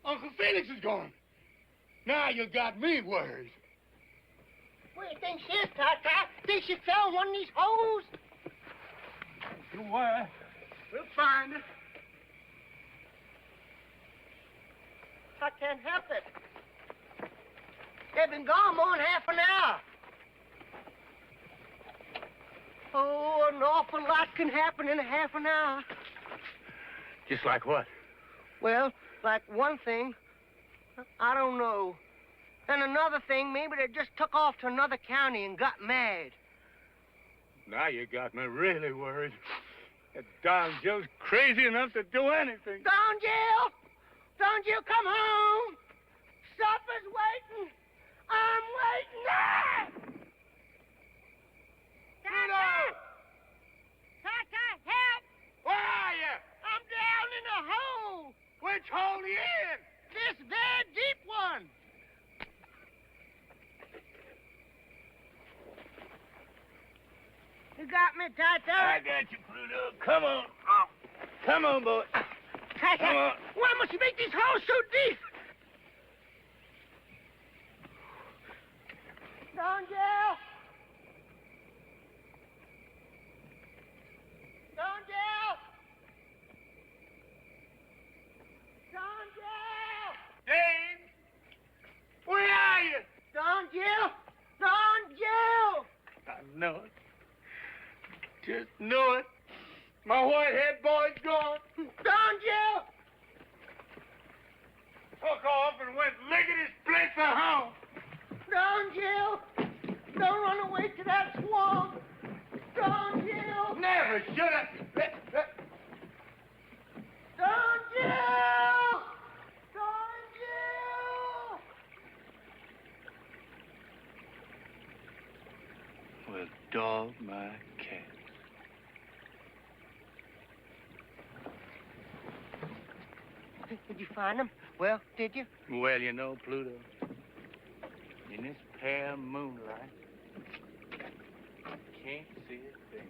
Uncle Felix is gone. Now you got me worried. What do you think she is, Ty-Ty? Think she fell in one of these holes? You worry. We'll find her. I can't help it. They've been gone more than half an hour. Oh, an awful lot can happen in a half an hour. Just like what? Well, like one thing, I don't know. And another thing, maybe they just took off to another county and got mad. Now you got me really worried. That Don Jill's crazy enough to do anything. Don Jill! Don Jill, come home! Supper's waiting! I'm waiting! Ah! Tata! Tata, help! Where are you? I'm down in a hole! Which hole are you in? This very deep one! You got me, Tata? I got you, Pluto. Come on. Oh. Come on, boy. Tata, Come on. why must you make these holes so deep? Don Jill! Don Jill! Don Jill! James! Where are you? Don Jill! Don Jill! I know it. Just know it. My white-head boy's gone. Don Jill! Took off and went licking his split for home. Don Jill! Don't run away to that swamp! Don Jill! Never should have. Don Jill! Don Jill! Well, dog my cat. Did you find him? Well, did you? Well, you know, Pluto, in this pale moonlight, can't see a thing.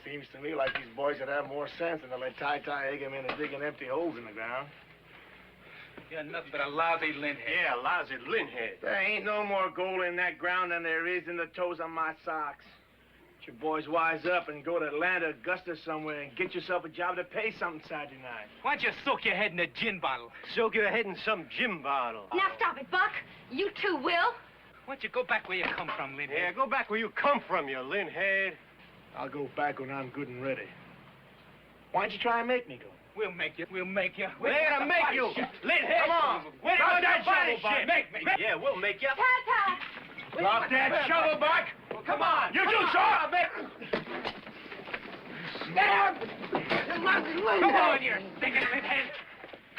Seems to me like these boys would have more sense than to let Ty egg him into digging empty holes in the ground. You're nothing but a lousy lint head. Yeah, lousy linthead. There ain't no more gold in that ground than there is in the toes on my socks. Get your boys wise up and go to Atlanta, Augusta somewhere and get yourself a job to pay something Saturday night. Why don't you soak your head in a gin bottle? Soak your head in some gin bottle. Now stop it, Buck. You too, Will. Why don't you go back where you come from, lint head? Yeah, go back where you come from, you linthead. I'll go back when I'm good and ready. Why don't you try and make me go? We'll make you. We'll make you. We're gonna make you. Linthead. Come on. Wait, Drop drop that shovel, shit. Buck. Make me. Yeah, we'll make you. Tata! Drop that shovel, Buck. Well, come on. You do, sir. Come on, you stinking lint head.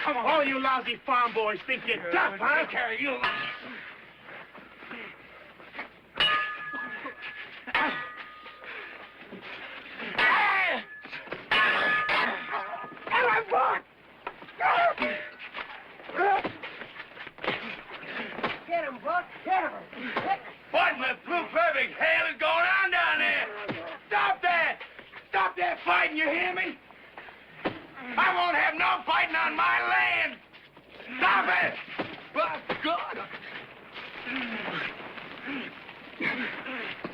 Come on. All you lousy farm boys think you're tough, huh? Take care of you. Get him, Buck! Get him! What in the blue perfect hell is going on down there? Stop that! Stop that fighting, you hear me? I won't have no fighting on my land! Stop it! By God!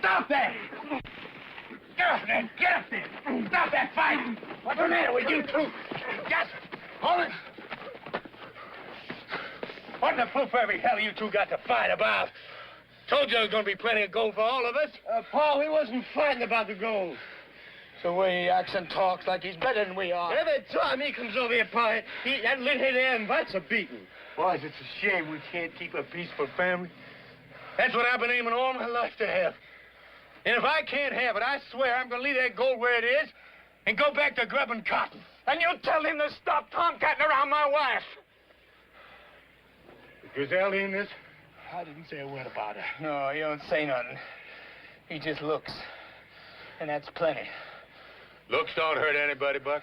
Stop that! Get up there! Get up there! Stop that fighting! What's the matter with you two? Just hold it! What in the blue perfect hell you two got to fight about? Told you there was going to be plenty of gold for all of us. Paul, he wasn't fighting about the gold. It's the way he acts and talks like he's better than we are. Every time he comes over here, Pa, that linthead there invites a beating. Boys, it's a shame we can't keep a peaceful family. That's what I've been aiming all my life to have. And if I can't have it, I swear I'm going to leave that gold where it is and go back to grubbing cotton. And you tell him to stop tomcatting around my wife. Griselda in this? I didn't say a word about her. No, he don't say nothing. He just looks. And that's plenty. Looks don't hurt anybody, Buck.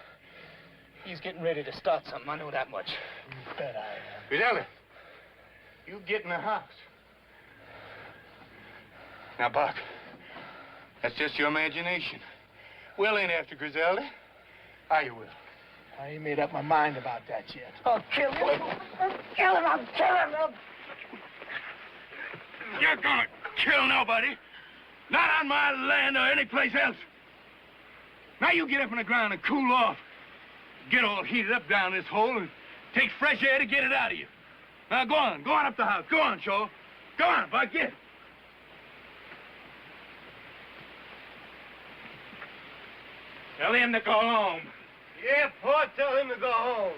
He's getting ready to start something. I know that much. You bet I am. Griselda, you get in the house. Now, Buck, that's just your imagination. Will ain't after Griselda. Are you, Will? I ain't made up my mind about that yet. I'll kill him. I'll kill him. I'll kill him. You're gonna kill nobody. Not on my land or any place else. Now you get up on the ground and cool off. Get all heated up down this hole and take fresh air to get it out of you. Now go on up the house. Go on, Joe. Go on, Buck, get. Tell him to go home. Yeah, Pa, tell him to go home.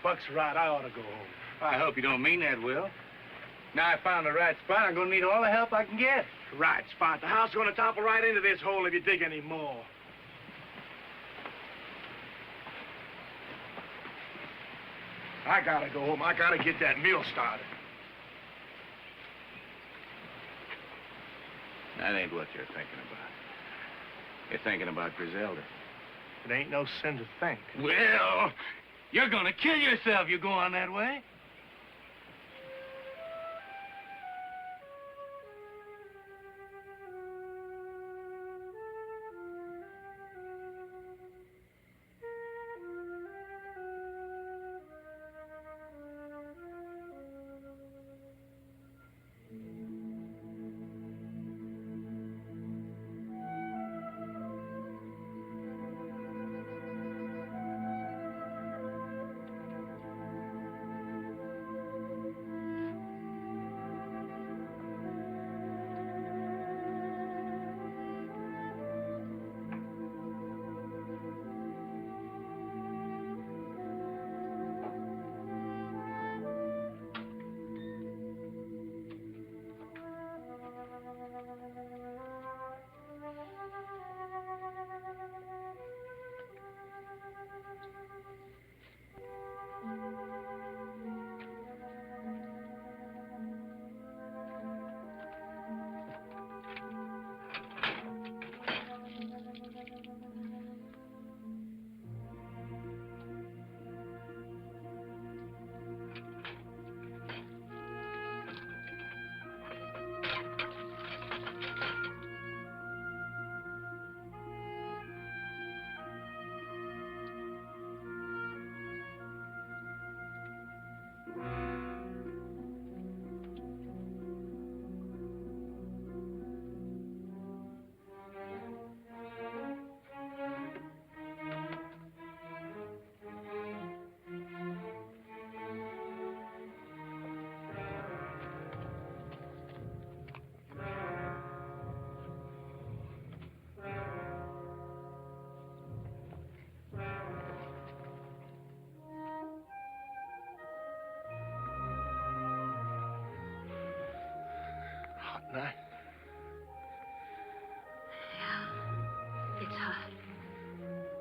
Buck's right. I ought to go home. I hope you don't mean that, Will. Now I found the right spot. I'm going to need all the help I can get. Right spot. The house is going to topple right into this hole if you dig any more. I gotta go home. I gotta get that mill started. That ain't what you're thinking about. You're thinking about Griselda. It ain't no sin to think. Well, you're gonna kill yourself you go on that way. Night. Yeah, it's hot.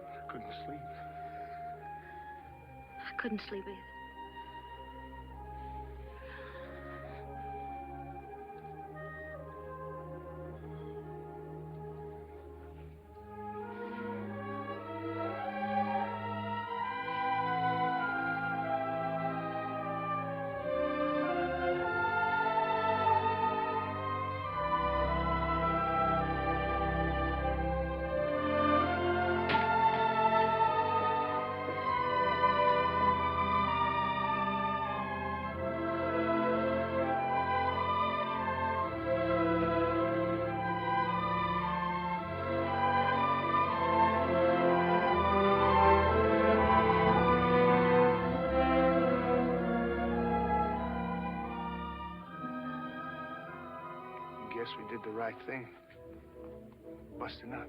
I couldn't sleep. I couldn't sleep either. Guess we did the right thing. Busting up.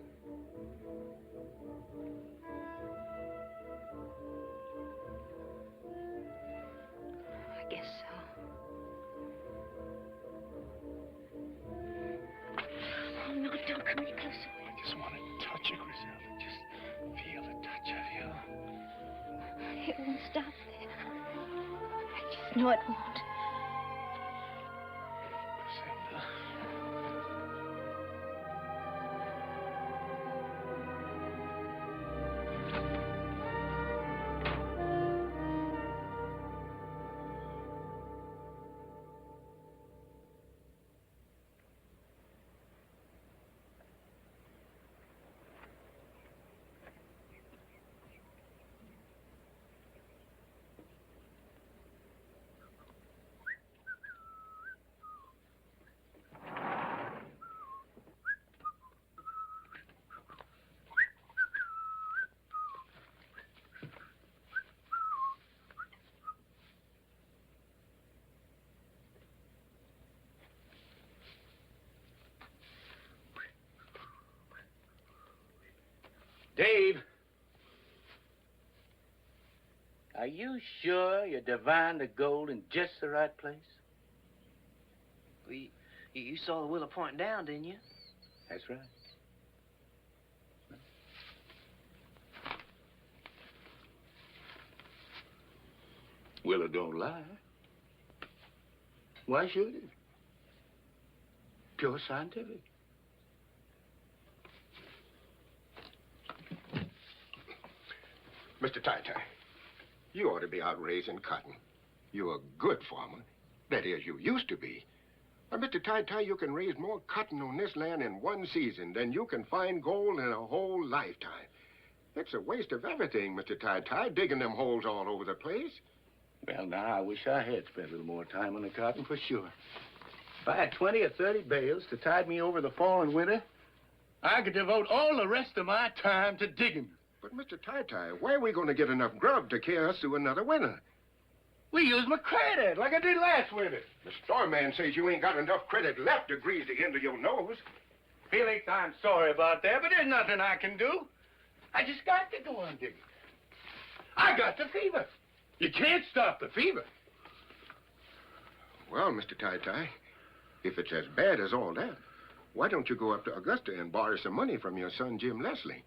I guess so. Oh, no, don't come any closer. I just want to touch you, Griselda. Just feel the touch of you. It won't stop there. I just know it won't. Dave. Are you sure you divined the gold in just the right place? Well, you saw the willow pointing down, didn't you? That's right. Willow don't lie. Why should it? Pure scientific. Mr. Tai-Tai, you ought to be out raising cotton. You're a good farmer. That is, you used to be. But, Mr. Tai-Tai, you can raise more cotton on this land in one season than you can find gold in a whole lifetime. It's a waste of everything, Mr. Tai-Tai, digging them holes all over the place. Well, now, I wish I had spent a little more time on the cotton, for sure. If I had 20 or 30 bales to tide me over the fall and winter, I could devote all the rest of my time to digging. But, Mr. Tai-Tai, where are we going to get enough grub to carry us through another winter? We use my credit, like I did last winter. The store man says you ain't got enough credit left to grease the end of your nose. Felix, I'm sorry about that, but there's nothing I can do. I just got to go on digging. I got the fever. You can't stop the fever. Well, Mr. Tai-Tai, if it's as bad as all that, why don't you go up to Augusta and borrow some money from your son, Jim Leslie?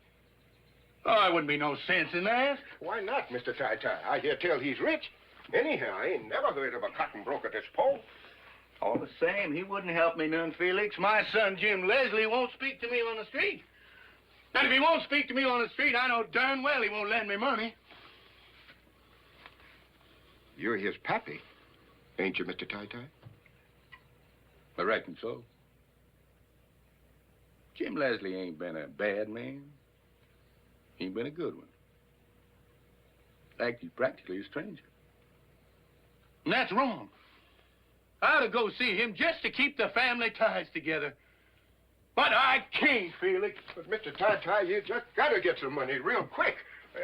Oh, there wouldn't be no sense in that. Why not, Mr. Tai-Tai? I hear tell he's rich. Anyhow, I ain't never heard of a cotton broker this pole. All the same, he wouldn't help me none, Felix. My son, Jim Leslie, won't speak to me on the street. And if he won't speak to me on the street, I know darn well he won't lend me money. You're his pappy, ain't you, Mr. Tai-Tai? I reckon so. Jim Leslie ain't been a bad man. He ain't been a good one. In fact, he's practically a stranger. And that's wrong. I ought to go see him just to keep the family ties together. But I can't, Felix. But, Mr. Tai-Tai, you just gotta get some money real quick.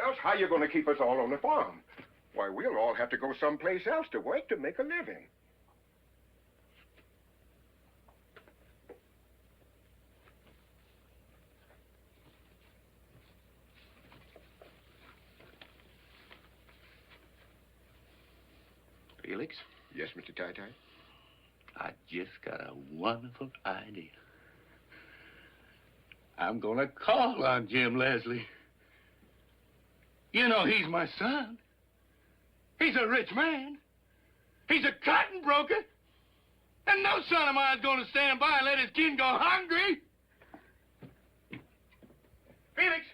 Else, how you gonna keep us all on the farm? Why, we'll all have to go someplace else to work to make a living. Felix? Yes, Mr. Tai-Tai? I just got a wonderful idea. I'm gonna call on Jim Leslie. You know, he's my son. He's a rich man. He's a cotton broker. And no son of mine's gonna stand by and let his kin go hungry. Felix,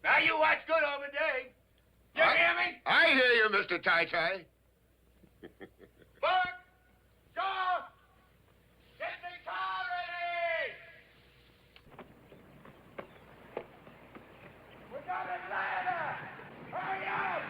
now you watch good over Dave. You hear me? I hear you, Mr. Tai-Tai. Buck! Shaw! Get the car ready! We got Atlanta! Hurry up!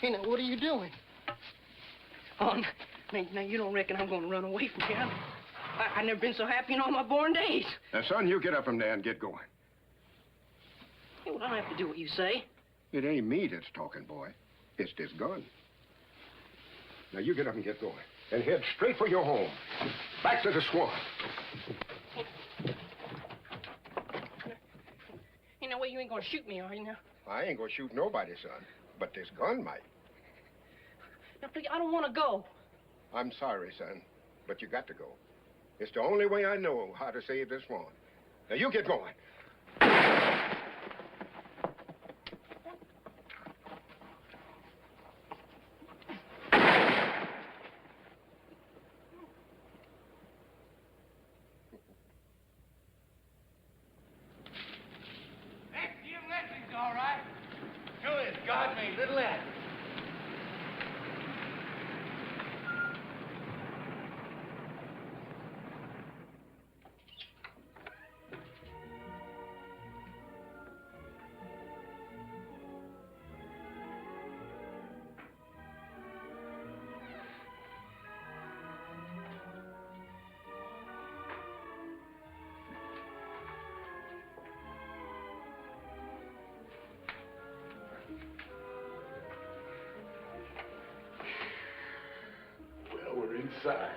Hey, now, what are you doing? Oh, now you don't reckon I'm going to run away from here? I've never been so happy in all my born days. Now, son, you get up from there and get going. Hey, well, I don't have to do what you say. It ain't me that's talking, boy. It's this gun. Now, you get up and get going. And head straight for your home. Back to the swamp. Hey, now, you ain't going to shoot me, are you, now? I ain't gonna shoot nobody, son. But this gun might. Now, please, I don't want to go. I'm sorry, son, but you got to go. It's the only way I know how to save this swamp. Now, you get going. That's Jim Leslie's all right. Sure is God made Little Acre. side.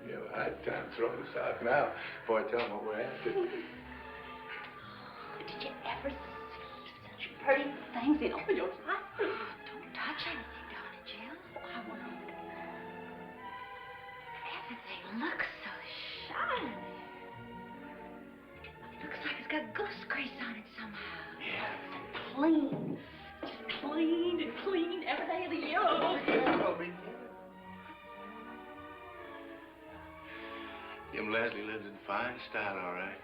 You have a hard time throwing us out now before I tell them what we're after. Did you ever see such pretty things in all your life? Don't touch anything, darling Jim. Oh, I want to. Everything looks so shiny. It looks like it's got goose grease on it somehow. Yeah. It's clean. Just cleaned and cleaned every day of the year. Jim Leslie lives in fine style, all right.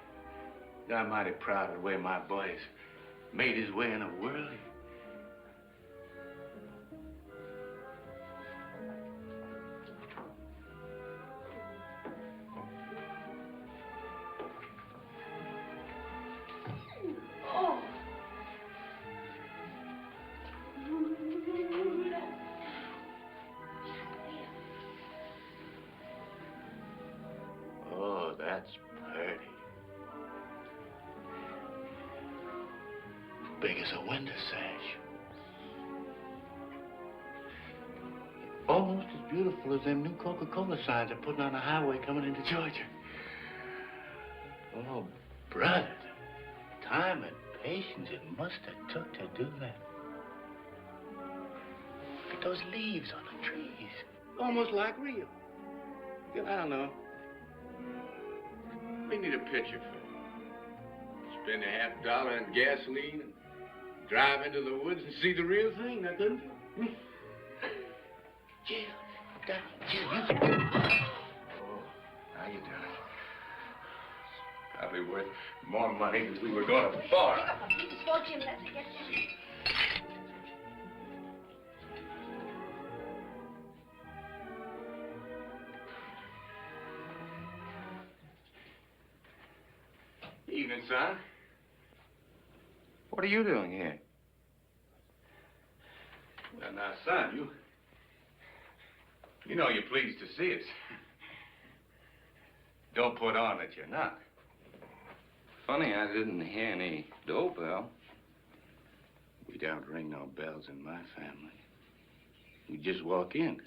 I'm mighty proud of the way my boy's made his way in the world. Oh. Oh, that's pretty. Big as a window sash. Almost as beautiful as them new Coca-Cola signs they're putting on the highway coming into Georgia. Oh, brother, the time and patience it must have took to do that. Look at those leaves on the trees. Almost like real. Well, I don't know. We need a picture for it. Spend a $50 on gasoline and drive into the woods and see the real thing, now couldn't you? Jill, Jill, you... Oh, how you doing? Probably worth more money than we were going to borrow. Pick up a piece for Jim. Let's get you. Evening, son. What are you doing here? Well, now, son, you know you're pleased to see us. Don't put on that you're not. Funny, I didn't hear any doorbell. We don't ring no bells in my family. We just walk in.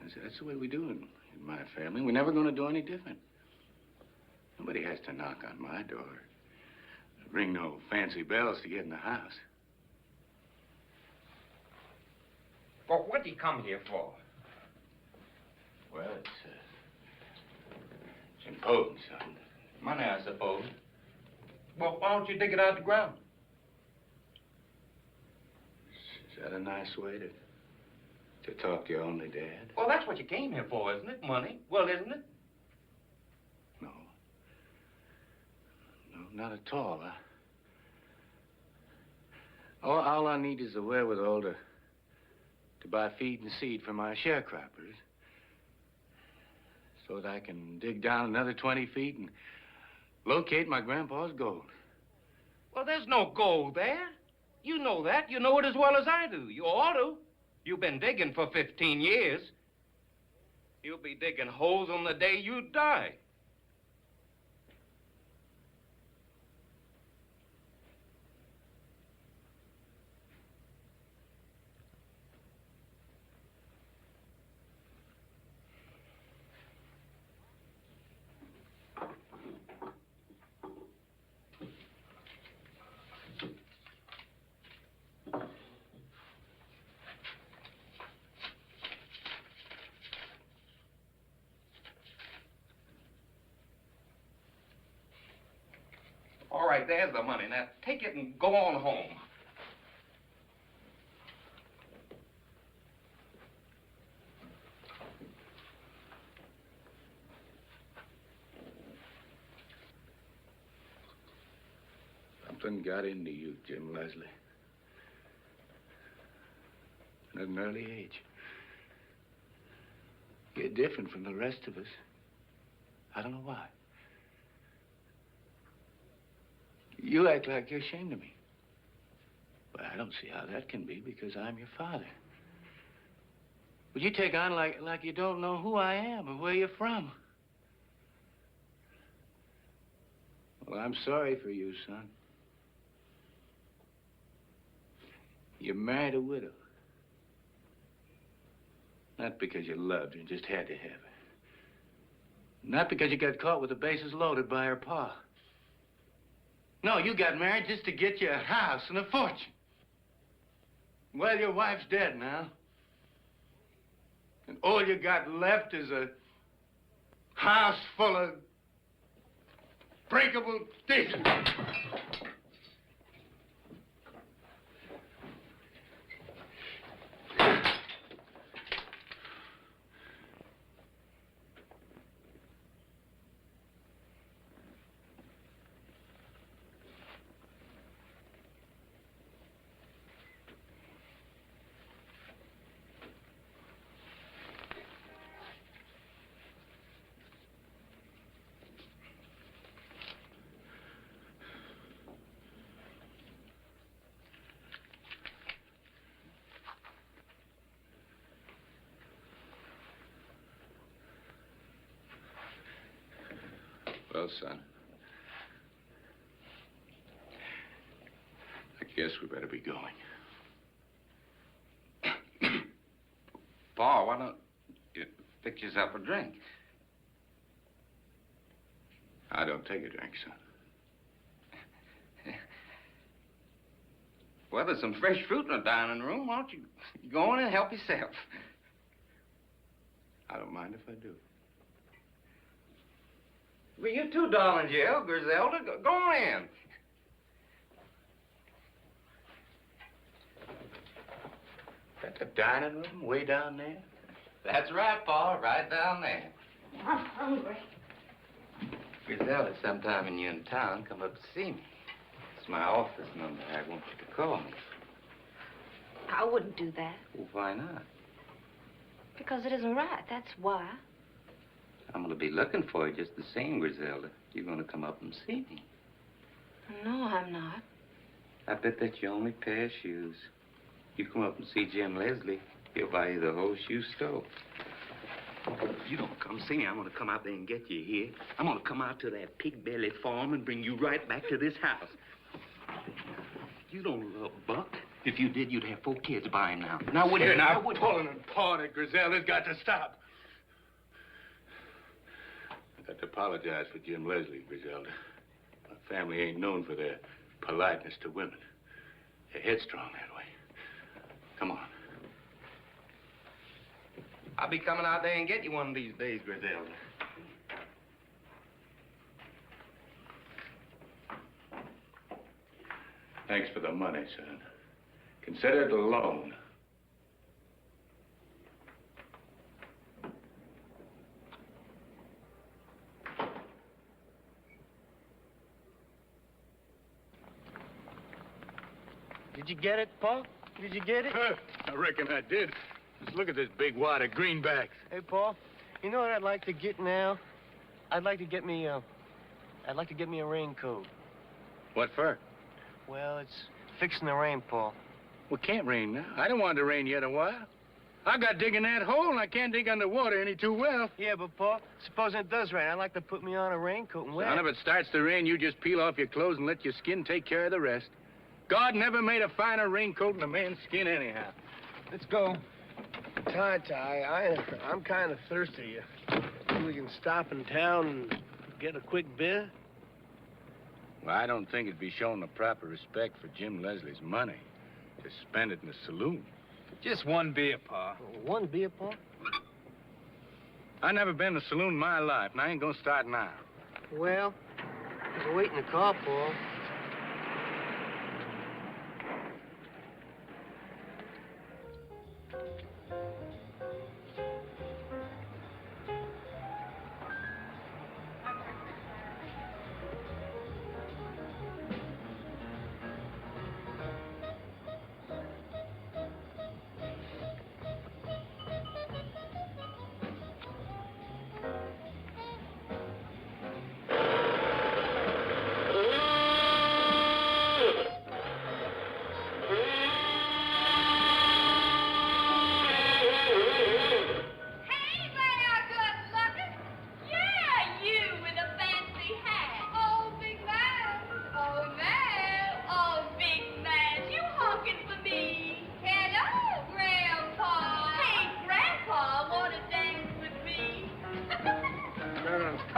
That's the way we do it in my family. We're never going to do any different. Nobody has to knock on my door. Ring no fancy bells to get in the house. Well, what did he come here for? Well, it's important, son. Money, I suppose. Well, why don't you dig it out of the ground? Is that a nice way to talk to your only dad? Well, that's what you came here for, isn't it? Money. Well, isn't it? No. No, not at all. All I need is the wherewithal to buy feed and seed for my sharecroppers so that I can dig down another 20 feet and locate my grandpa's gold. Well, there's no gold there. You know that. You know it as well as I do. You ought to. You've been digging for 15 years. You'll be digging holes on the day you die. All right, there's the money. Now, take it and go on home. Something got into you, Jim Leslie. At an early age. You're different from the rest of us. I don't know why. You act like you're ashamed of me. But I don't see how that can be because I'm your father. But you take on like you don't know who I am or where you're from. Well, I'm sorry for you, son. You married a widow. Not because you loved her and just had to have her. Not because you got caught with the bases loaded by her pa. No, you got married just to get you a house and a fortune. Well, your wife's dead now. And all you got left is a house full of breakable dishes. Well, son, I guess we better be going. Pa, why don't you fix yourself a drink? I don't take a drink, son. Well, there's some fresh fruit in the dining room. Why don't you go in and help yourself? I don't mind if I do. Well, you too, darling Jill, Griselda. Go on in. That's the dining room way down there? That's right, Pa, right down there. I'm hungry. Griselda, sometime when you're in town, come up to see me. It's my office number. I want you to call me. I wouldn't do that. Well, why not? Because it isn't right, that's why. I'm going to be looking for you just the same, Griselda. You're going to come up and see me. No, I'm not. I bet that's your only pair of shoes. You come up and see Jim Leslie, he'll buy you the whole shoe store. If you don't come see me, I'm going to come out there and get you here. I'm going to come out to that pig belly farm and bring you right back to this house. You don't love Buck. If you did, you'd have 4 kids by him now. Now, wouldn't You're you? not pulling and pawing at Griselda's got to stop. I got to apologize for Jim Leslie, Griselda. My family ain't known for their politeness to women. They're headstrong that way. Come on. I'll be coming out there and get you one of these days, Griselda. Thanks for the money, son. Consider it a loan. Did you get it, Pa? Did you get it? I reckon I did. Just look at this big wad of greenbacks. Hey, Pa, you know what I'd like to get now? I'd like to get me a raincoat. What for? Well, it's fixing to rain, Pa. Well, it can't rain now. I don't want it to rain yet a while. I got digging that hole, and I can't dig underwater any too well. Yeah, but, Pa, supposing it does rain, I'd like to put me on a raincoat and wear Son, if it starts to rain, you just peel off your clothes and let your skin take care of the rest. God never made a finer raincoat than a man's skin anyhow. Let's go. I'm kind of thirsty. Think we can stop in town and get a quick beer? Well, I don't think it'd be showing the proper respect for Jim Leslie's money to spend it in a saloon. Just one beer, Pa. One beer, Pa? I never been in a saloon in my life, and I ain't gonna start now. Well, we're waiting in the car, Pa.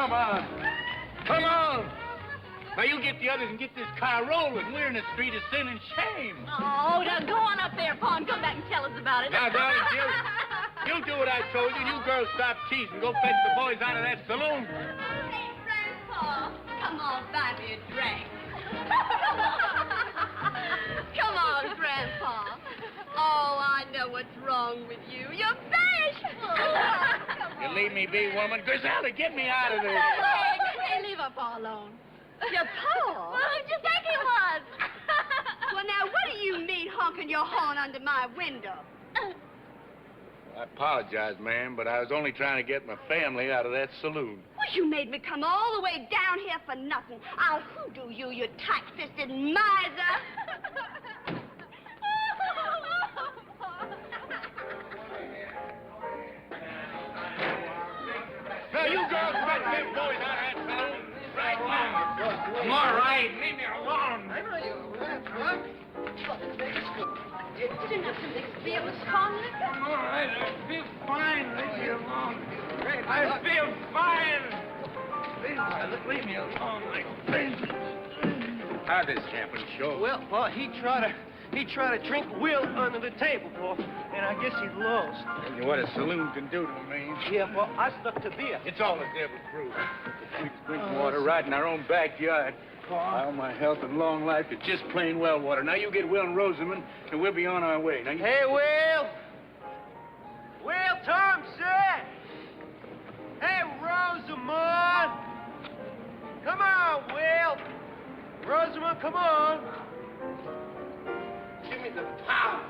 Come on. Come on. Now, you get the others and get this car rolling. We're in the street of sin and shame. Oh, now go on up there, Pa, and come back and tell us about it. Now, darling, you do what I told you. You girls stop teasing. Go fetch the boys out of that saloon. Hey, Grandpa, come on, buy me a drink. Come on, Grandpa. Oh, I know what's wrong with you. You're bashful. You leave me be, woman. Griselda, get me out of this. Hey, leave our Pa alone. Your Pa? Well, who'd you think he was? Well, now, what do you mean honking your horn under my window? I apologize, ma'am, but I was only trying to get my family out of that saloon. Well, you made me come all the way down here for nothing. I'll hoodoo you, you tight-fisted miser. Now, you girls fetch them boys out of that saloon right now. I'm all right. Leave me alone. You didn't have to mix beer with strong liquor. I'm all right. I feel fine. Leave me alone. I feel fine. Leave me alone. How'd this happen, Shaw? Well, Pa, he tried to drink Will under the table, Pa, and I guess he lost. What a saloon can do to a man. Yeah, Pa, I stuck to beer. It's all the devil's brew. We drink water right in our own backyard. All my health and long life is just plain well water. Now you get Will and Rosamond, and we'll be on our way. Now you... Hey, Will! Will Thompson! Hey, Rosamond! Come on, Will! Rosamond, come on! Give me the power.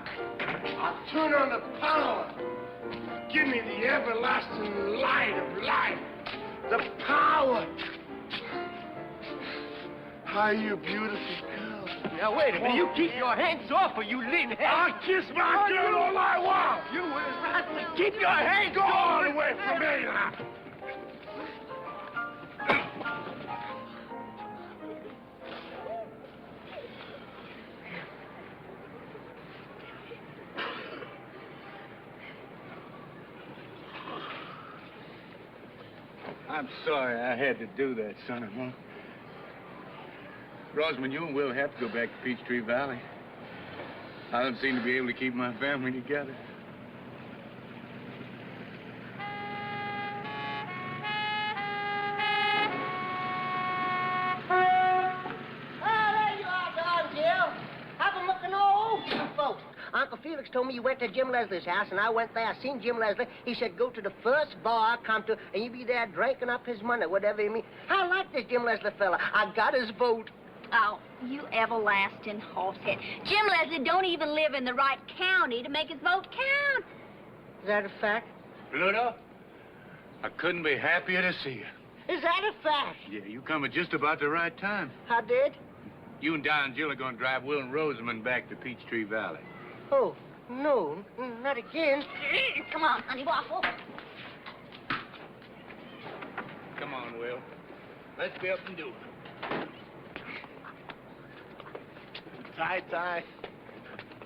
I'll turn on the power. Give me the everlasting light of life. The power. Hi, you beautiful girl. Now, wait a minute. You keep your hands off or you leave me. I'll kiss my girl all I want. You will have to keep your hands Go off. all the way from me now. I'm sorry I had to do that, son-in-law. Rosamond, you and Will have to go back to Peachtree Valley. I don't seem to be able to keep my family together. There you are, darling Jill. I've been looking all over you folks. Uncle Felix told me you went to Jim Leslie's house, and I went there. I seen Jim Leslie. He said, go to the first bar I come to, and you be there drinking up his money, whatever you mean. I like this Jim Leslie fella. I got his vote. Oh, you everlasting horsehead. Jim Leslie don't even live in the right county to make his vote count. Is that a fact? Pluto, I couldn't be happier to see you. Is that a fact? Yeah, you come at just about the right time. I did? You and Don and Jill are going to drive Will and Rosamond back to Peachtree Valley. Oh, no, not again. Come on, honey waffle. Come on, Will. Let's be up and do it. Ty,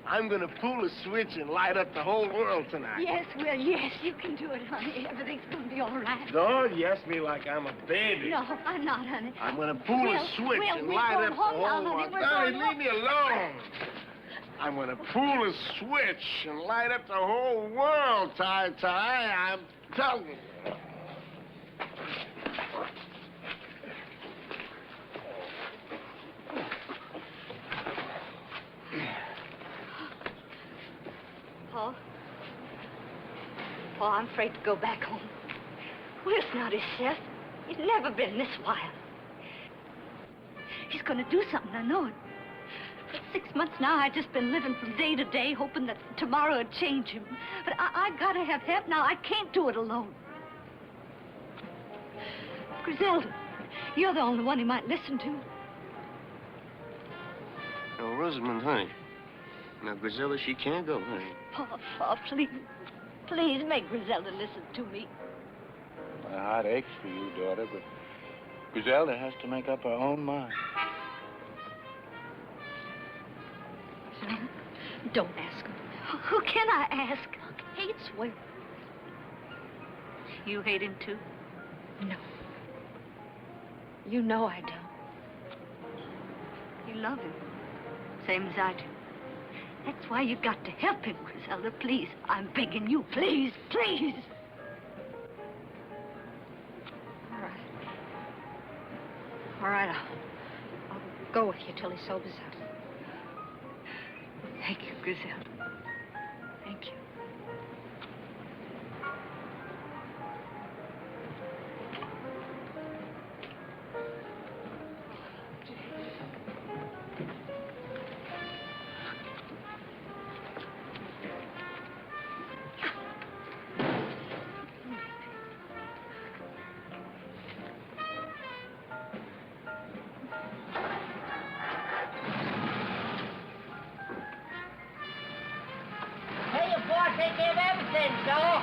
I'm gonna pull a switch and light up the whole world tonight. Yes, Will, yes, you can do it, honey. Everything's gonna be all right. Don't yes me like I'm a baby. No, I'm not, honey. I'm gonna pull a switch and light up the whole world. Honey, leave me alone. I'm gonna pull a switch and light up the whole world, Ty. I'm telling you. Paul, I'm afraid to go back home. Will's not himself. He's never been this wild. He's gonna do something, I know it. For 6 months now, I've just been living from day to day, hoping that tomorrow would change him. But I gotta have help now. I can't do it alone. Griselda, you're the only one he might listen to. Now, Rosamond, honey. Now, Griselda, she can't go, honey. Paul, please. Please make Griselda listen to me. My heart aches for you, daughter, but Griselda has to make up her own mind. Don't ask him. Who can I ask? Hates Will. You hate him, too? No. You know I don't. You love him, same as I do. That's why you got to help him, Griselda. Please, I'm begging you. Please, please. All right. All right, I'll go with you till he sobers up. Thank you, Griselda. Thank you. Hey, your boss take care of everything, Joe.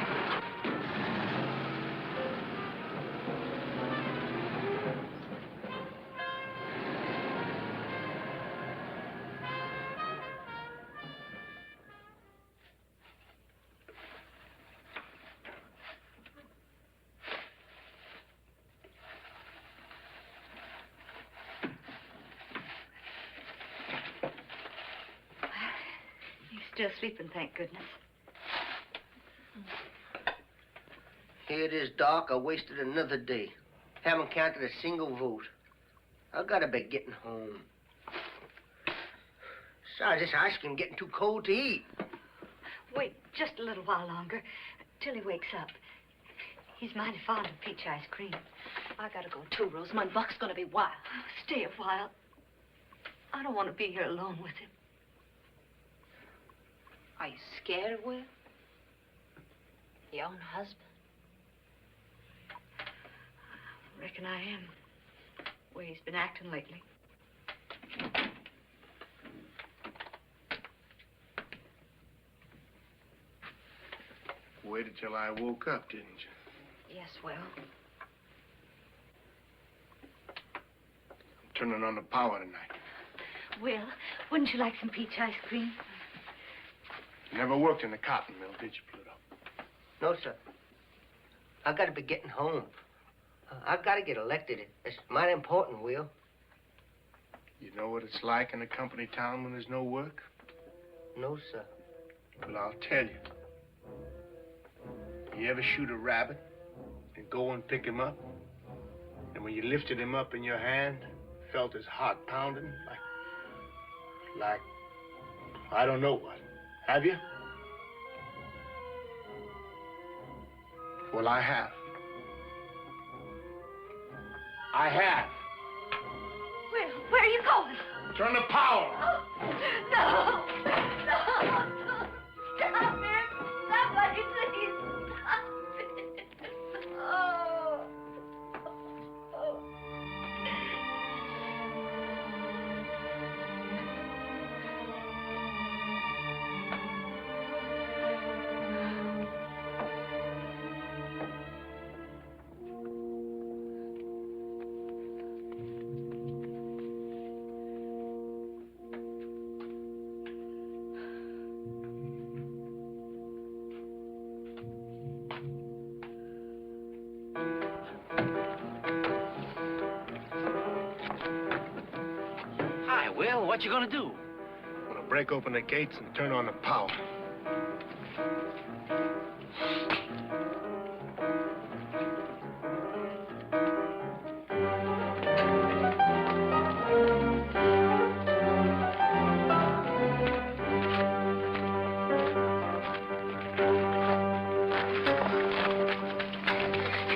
He's still sleeping, thank goodness. Here it is, Doc. I wasted another day. Haven't counted a single vote. I gotta be getting home. Besides, this ice cream getting too cold to eat. Wait just a little while longer, till he wakes up. He's mighty fond of peach ice cream. I gotta go too, Rosamund. Buck's gonna be wild. Stay a while. I don't want to be here alone with him. Are you scared, Will? Your own husband? Reckon I am. The way he's been acting lately. Waited till I woke up, didn't you? Yes, Will. I'm turning on the power tonight. Will, wouldn't you like some peach ice cream? You never worked in the cotton mill, did you, Pluto? No, sir. I gotta be getting home. I gotta get elected. It's mighty important, Will. You know what it's like in a company town when there's no work? No, sir. Well, I'll tell you. You ever shoot a rabbit and go and pick him up? And when you lifted him up in your hand, felt his heart pounding like, I don't know what. Have you? Well, I have. I have. Will, where are you going? Turn the power. Oh, no. No. Stop it. Somebody, please. Stop it. Oh. Oh. Hi, Will. What you gonna do? I'm gonna break open the gates and turn on the power.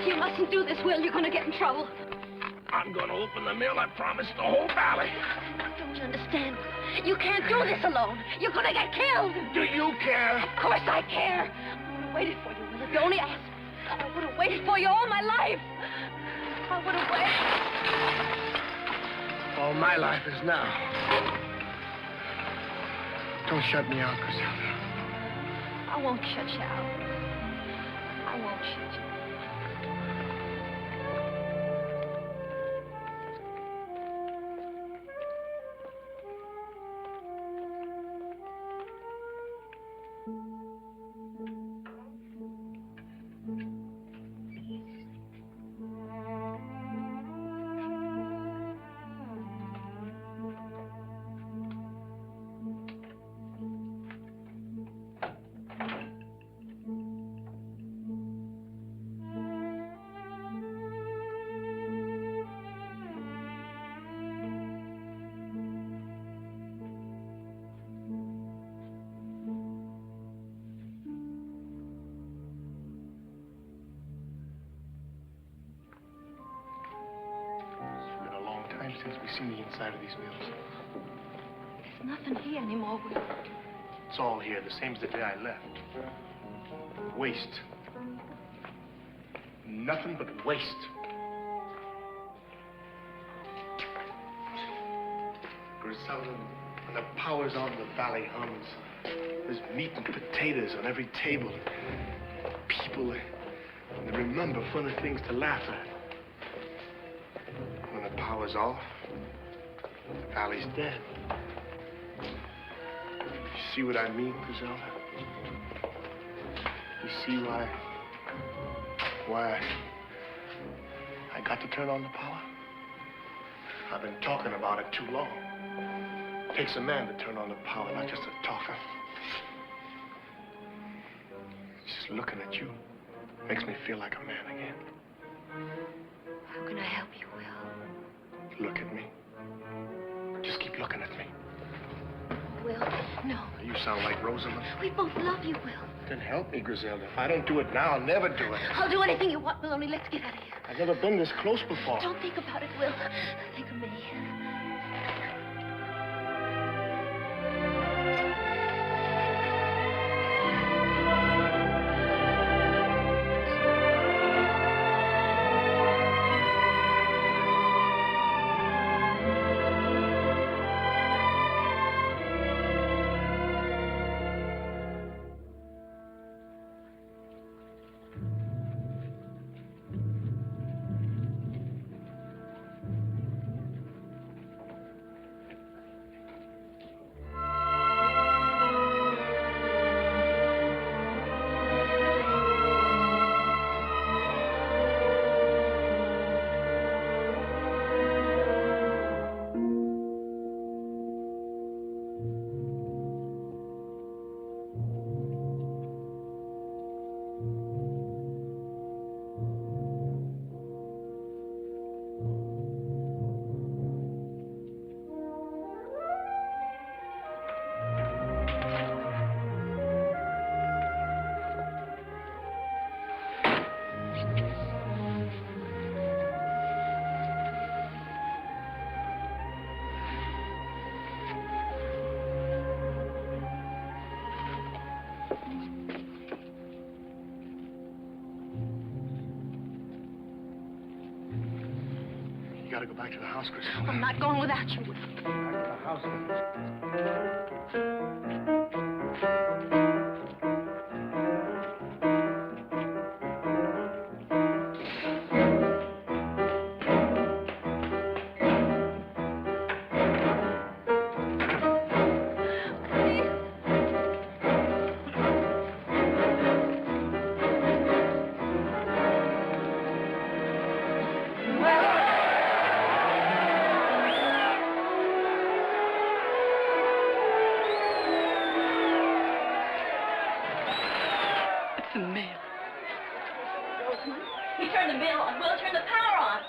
You mustn't do this, Will. You're going to get in trouble. I'm gonna open the mill, I promise, the whole valley. Don't you understand? You can't do this alone. You're going to get killed. Do you care? Of course I care. I would have waited for you, Will, if you only asked. I would have waited for you all my life. I would have waited. All my life is now. Don't shut me out, Griselda. I won't shut you out. I won't shut you out. since we've seen the inside of these mills? There's nothing here anymore, Will. It's all here, the same as the day I left. Waste. Nothing but waste. Griselda, when the power's on, the valley hums. There's meat and potatoes on every table. People, they remember funny things to laugh at. When the power's off, the valley's dead. You see what I mean, Griselda? You see why I got to turn on the power? I've been talking about it too long. It takes a man to turn on the power, not just a talker. Just looking at you makes me feel like a man again. How can I help you, Will? Look at me. Just keep looking at me. Will, no. You sound like Rosamond. We both love you, Will. Then help me, Griselda. If I don't do it now, I'll never do it. I'll do anything you want, Will, only let's get out of here. I've never been this close before. Don't think about it, Will. Think of me. You gotta go back to the house, Griselda. I'm not going without you, Will. Back to the house. The mill. Rosamond, you turn the mill on. We'll turn the power on.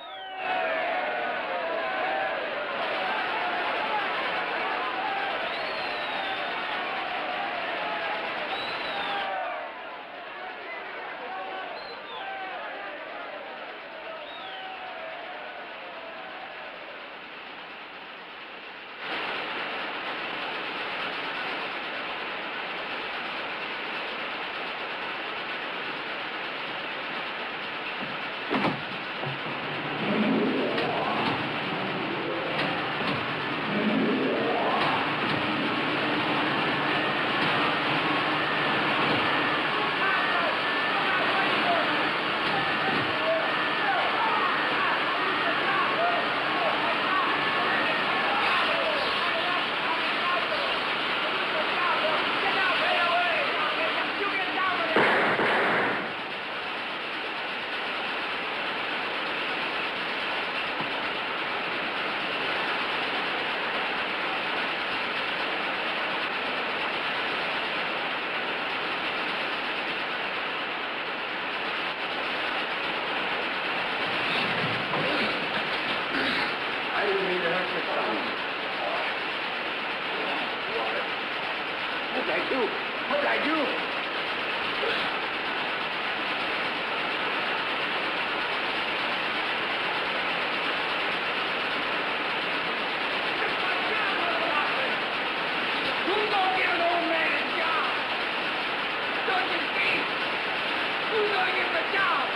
job!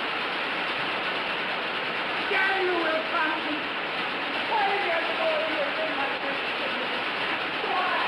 Damn you, Will Thompson! Why did you have to go into a thing like this? Why?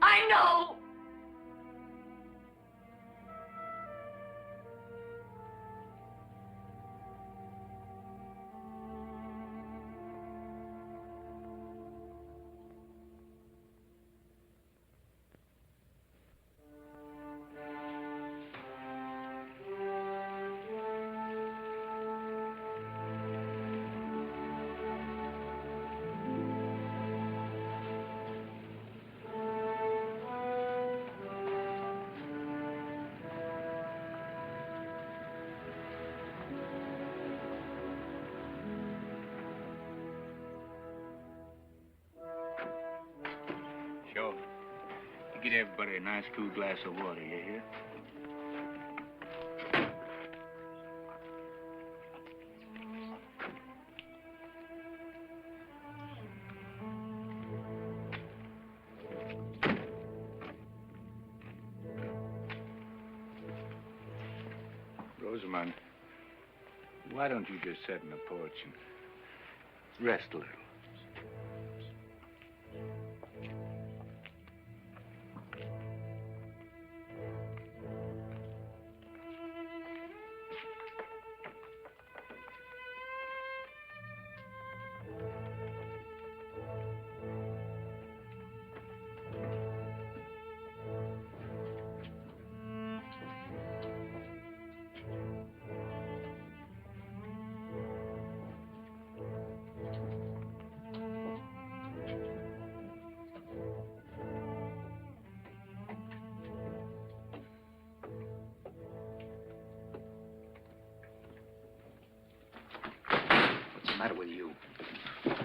I know! Sure. You get everybody a nice cool glass of water, you hear? Rosamond, why don't you just sit in the porch and rest a little? What's the matter with you?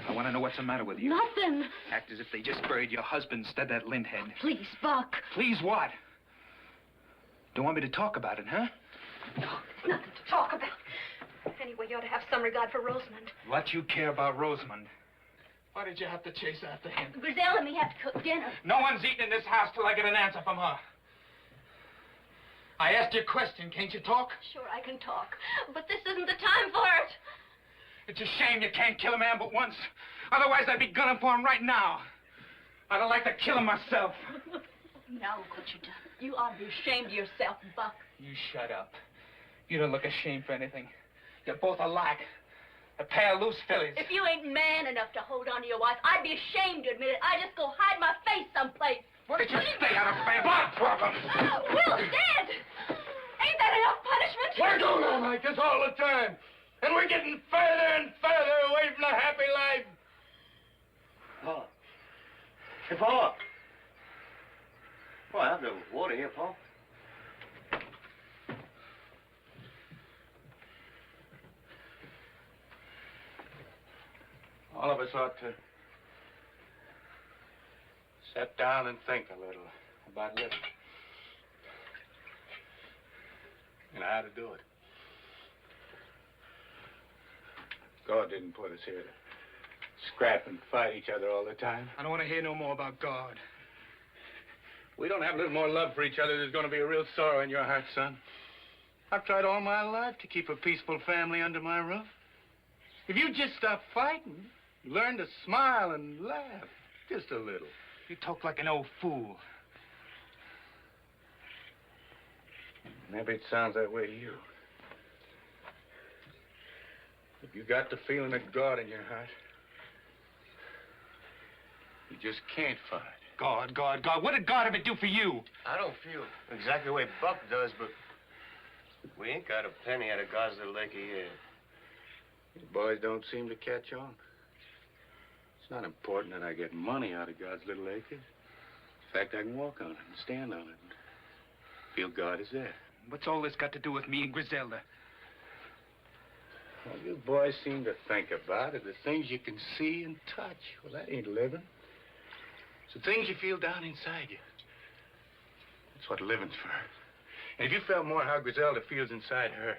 I want to know what's the matter with you. Nothing. Act as if they just buried your husband instead of that lint-head. Please, Buck. Please what? Don't want me to talk about it, huh? Nothing to talk about. Anyway, you ought to have some regard for Rosamond. What you care about Rosamond? Why did you have to chase after him? Griselda and me have to cook dinner. No one's eating in this house till I get an answer from her. I asked you a question. Can't you talk? Sure, I can talk, but this isn't the time for it. It's a shame you can't kill a man but once. Otherwise, I'd be gunning for him right now. I'd have liked to kill him myself. Now look what you've done. You ought to be ashamed of yourself, Buck. You shut up. You don't look ashamed for anything. You're both alike. A pair of loose fillies. If you ain't man enough to hold on to your wife, I'd be ashamed to admit it. I'd just go hide my face someplace. Why don't you stay out of family? Blood problem. Will's dead. Ain't that enough punishment? We're doing all like this all the time. And we're getting further and further away from the happy life. Paul. Hey, Paul. Boy, I've got water here, Paul. All of us ought to sit down and think a little about living. And how to do it. God didn't put us here to scrap and fight each other all the time. I don't want to hear no more about God. We don't have a little more love for each other, there's going to be a real sorrow in your heart, son. I've tried all my life to keep a peaceful family under my roof. If you just stop fighting, learn to smile and laugh, just a little. You talk like an old fool. Maybe it sounds that way to you. If you got the feeling of God in your heart, you just can't fight. God, God, God. What did God ever do for you? I don't feel exactly the way Buck does, but we ain't got a penny out of God's Little Acre yet. You boys don't seem to catch on. It's not important that I get money out of God's Little Acre. In fact, I can walk on it and stand on it and feel God is there. What's all this got to do with me and Griselda? All you boys seem to think about are the things you can see and touch. Well, that ain't living. It's the things you feel down inside you. That's what living's for. And if you felt more how Griselda feels inside her,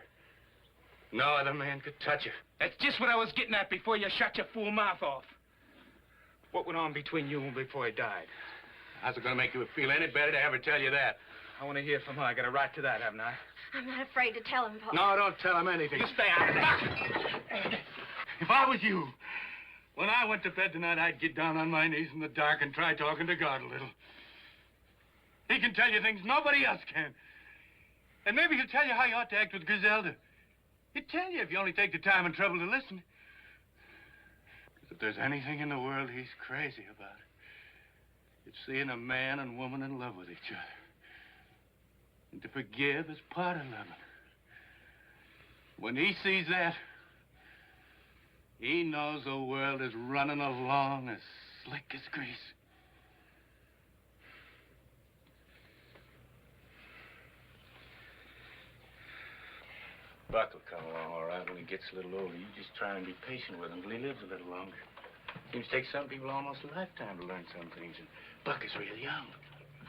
no other man could touch her. That's just what I was getting at before you shut your fool mouth off. What went on between you and before he died? How's it going to make you feel any better to ever tell you that? I want to hear from her. I got a right to that, haven't I? I'm not afraid to tell him, Paul. No, don't tell him anything. You stay out of there. If I was you, when I went to bed tonight, I'd get down on my knees in the dark and try talking to God a little. He can tell you things nobody else can. And maybe he'll tell you how you ought to act with Griselda. He'd tell you if you only take the time and trouble to listen. If there's anything in the world he's crazy about, it's seeing a man and woman in love with each other. And to forgive is part of loving. When he sees that, he knows the world is running along as slick as grease. Buck will come along all right when he gets a little older. You just try and be patient with him till he lives a little longer. Seems to take some people almost a lifetime to learn some things, and Buck is real young.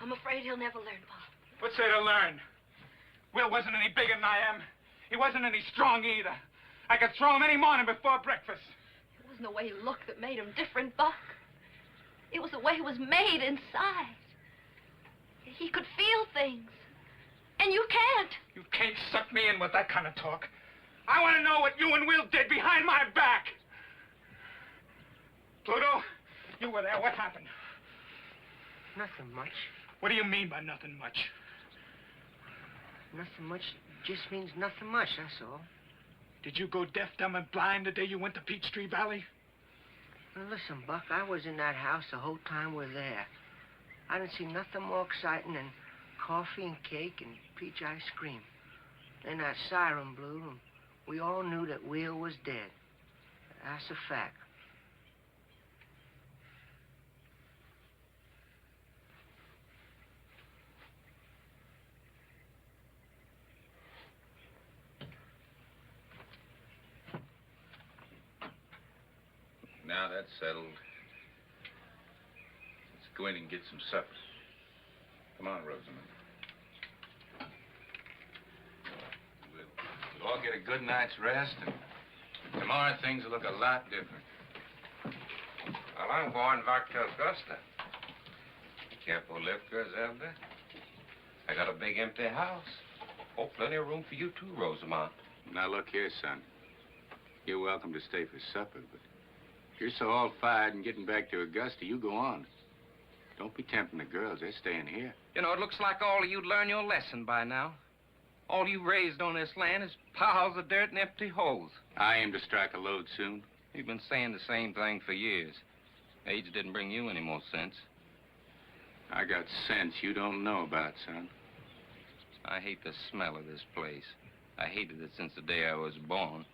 I'm afraid he'll never learn, Paul. What's there to learn? Will wasn't any bigger than I am. He wasn't any strong either. I could throw him any morning before breakfast. It wasn't the way he looked that made him different, Buck. It was the way he was made inside. He could feel things. And you can't. You can't suck me in with that kind of talk. I want to know what you and Will did behind my back. Pluto, you were there. What happened? Nothing much. What do you mean by nothing much? Nothing much just means nothing much, that's all. Did you go deaf, dumb, and blind the day you went to Peachtree Valley? Now, listen, Buck, I was in that house the whole time we're there. I didn't see nothing more exciting than coffee and cake and peach ice cream. Then that siren blew, and we all knew that Will was dead. That's a fact. Now that's settled. Let's go in and get some supper. Come on, Rosamond. get a good night's rest, and tomorrow things will look a lot different. Well, I'm going back to Augusta. Careful lift, Griselda. I got a big empty house. Oh, plenty of room for you too, Rosamond. Now, look here, son. You're welcome to stay for supper, but if you're so all fired and getting back to Augusta, you go on. Don't be tempting the girls. They're staying here. You know, it looks like all of you'd learn your lesson by now. All you raised on this land is piles of dirt and empty holes. I aim to strike a lode soon. You've been saying the same thing for years. Age didn't bring you any more sense. I got sense you don't know about, son. I hate the smell of this place. I hated it since the day I was born.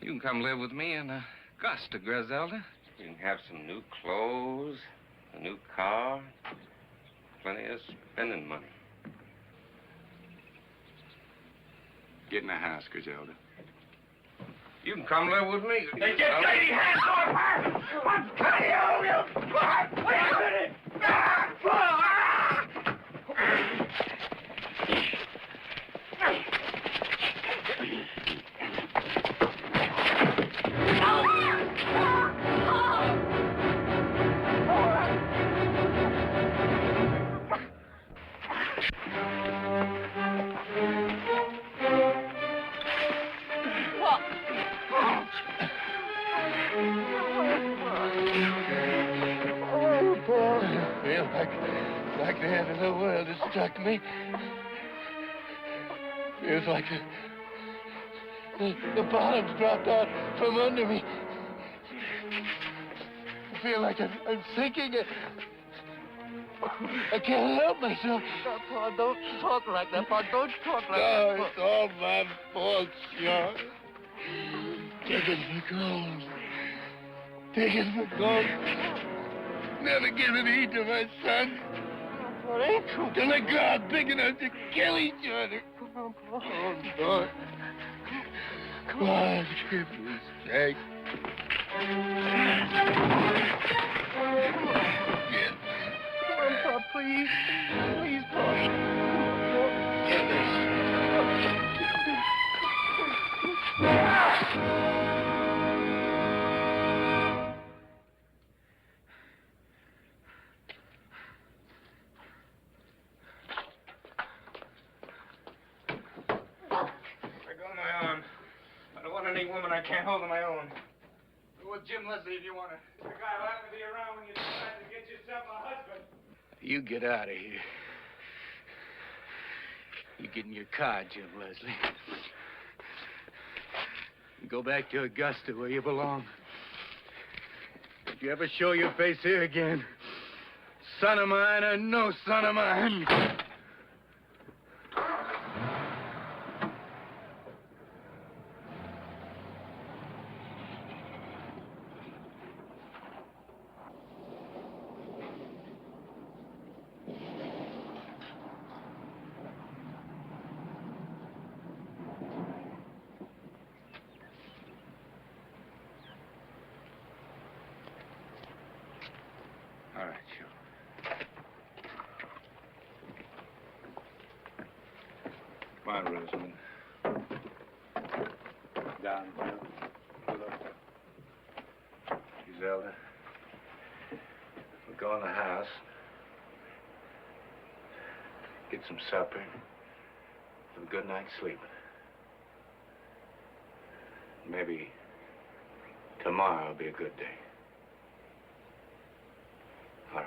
You can come live with me in Augusta, Griselda. You can have some new clothes, a new car, plenty of spending money. Get in the house, Griselda. You can come live with me. Hey, get lady hands off her! I'm cutting you, you blood! Wait a minute! Like the end of the world has struck me. Feels like the bottom's dropped out from under me. I feel like I'm sinking. I can't help myself. Pa, don't talk like that, Pa. Don't talk like No, that. it's all my fault, Sean. Digging for gold. Digging for gold. Never given heed to my son. What ain't true? Till a God big enough to kill each other. Come on, Pa. Oh, Lord. Come on, for goodness sake. Yes. Come on, Pa, please. Please, Pa. Any woman I can't hold on my own. Go with Jim Leslie if you want to. The guy will have to be around when you decide to get yourself a husband. You get out of here. You get in your car, Jim Leslie. You go back to Augusta where you belong. If you ever show your face here again, son of mine or no son of mine. All right, sure. Come on, Rosamond. Down, Bill. Pull up. Griselda. We'll go in the house. Get some supper. Have a good night's sleep. Maybe tomorrow will be a good day. All right.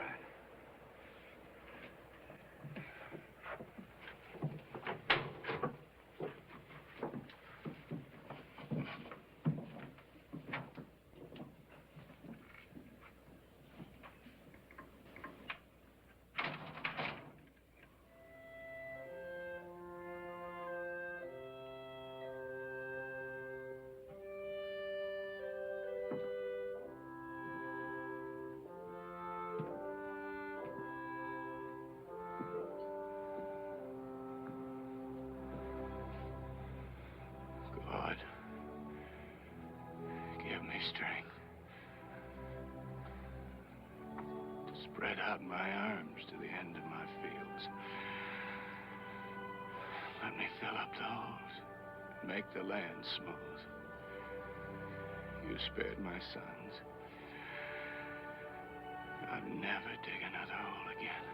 God, give me strength to spread out my arms to the end of my fields. Let me fill up the holes, make the land smooth. You spared my sons. I'll never dig another hole again.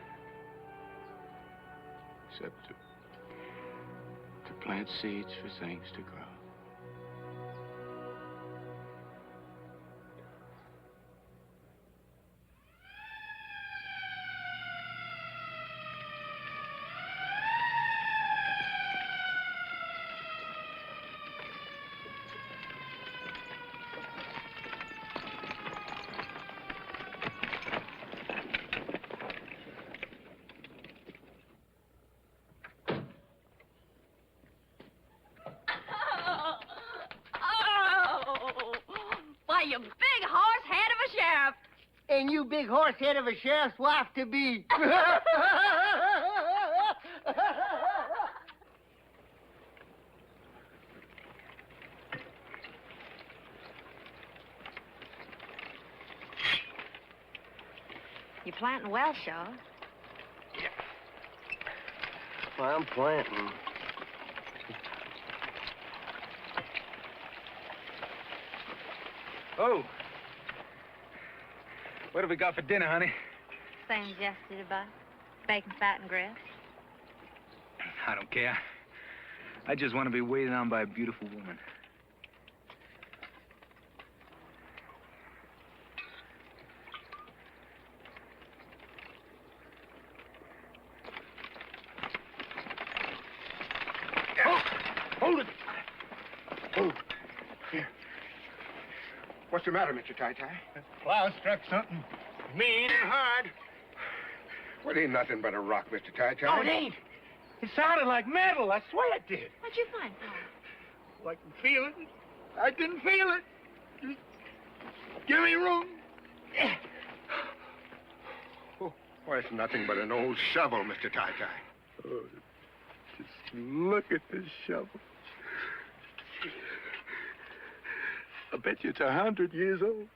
Except to plant seeds for things to grow. Why, you big horse head of a sheriff. And you big horse head of a sheriff's wife to be. You're planting well, Shaw. Well, I'm planting. Oh. What have we got for dinner, honey? Same as yesterday, Bud. Bacon, fat, and grits. I don't care. I just want to be waited on by a beautiful woman. Hold it. Oh, here. What's the matter, Mr. Ty-Ty? Plow struck something mean and hard. Well, it ain't nothing but a rock, Mr. Ty-Ty. No, it ain't. It sounded like metal. I swear it did. What'd you find, Pa? I can feel it. I can feel it. Just give me room. Oh, well, it's nothing but an old shovel, Mr. Ty-Ty. Oh, just look at this shovel. I bet you it's 100 years old.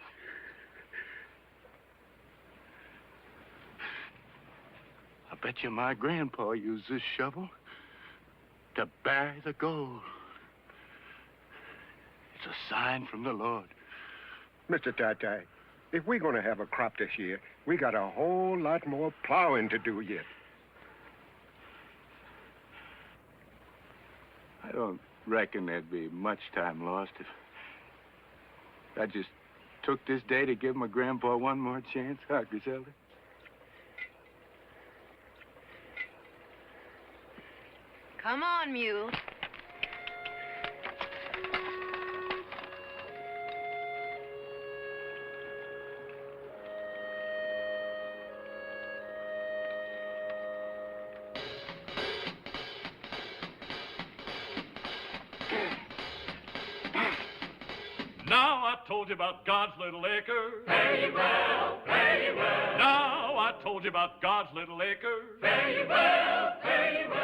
I bet you my grandpa used this shovel to bury the gold. It's a sign from the Lord. Mr. Ty-Ty, if we're going to have a crop this year, we got a whole lot more plowing to do yet. I don't reckon there'd be much time lost if I just took this day to give my grandpa one more chance, huh, Griselda? Come on, mule. Now I told you about God's little acre. Fare ye well, fare ye well. Now I told you about God's little acre. Fare ye well, fare ye well.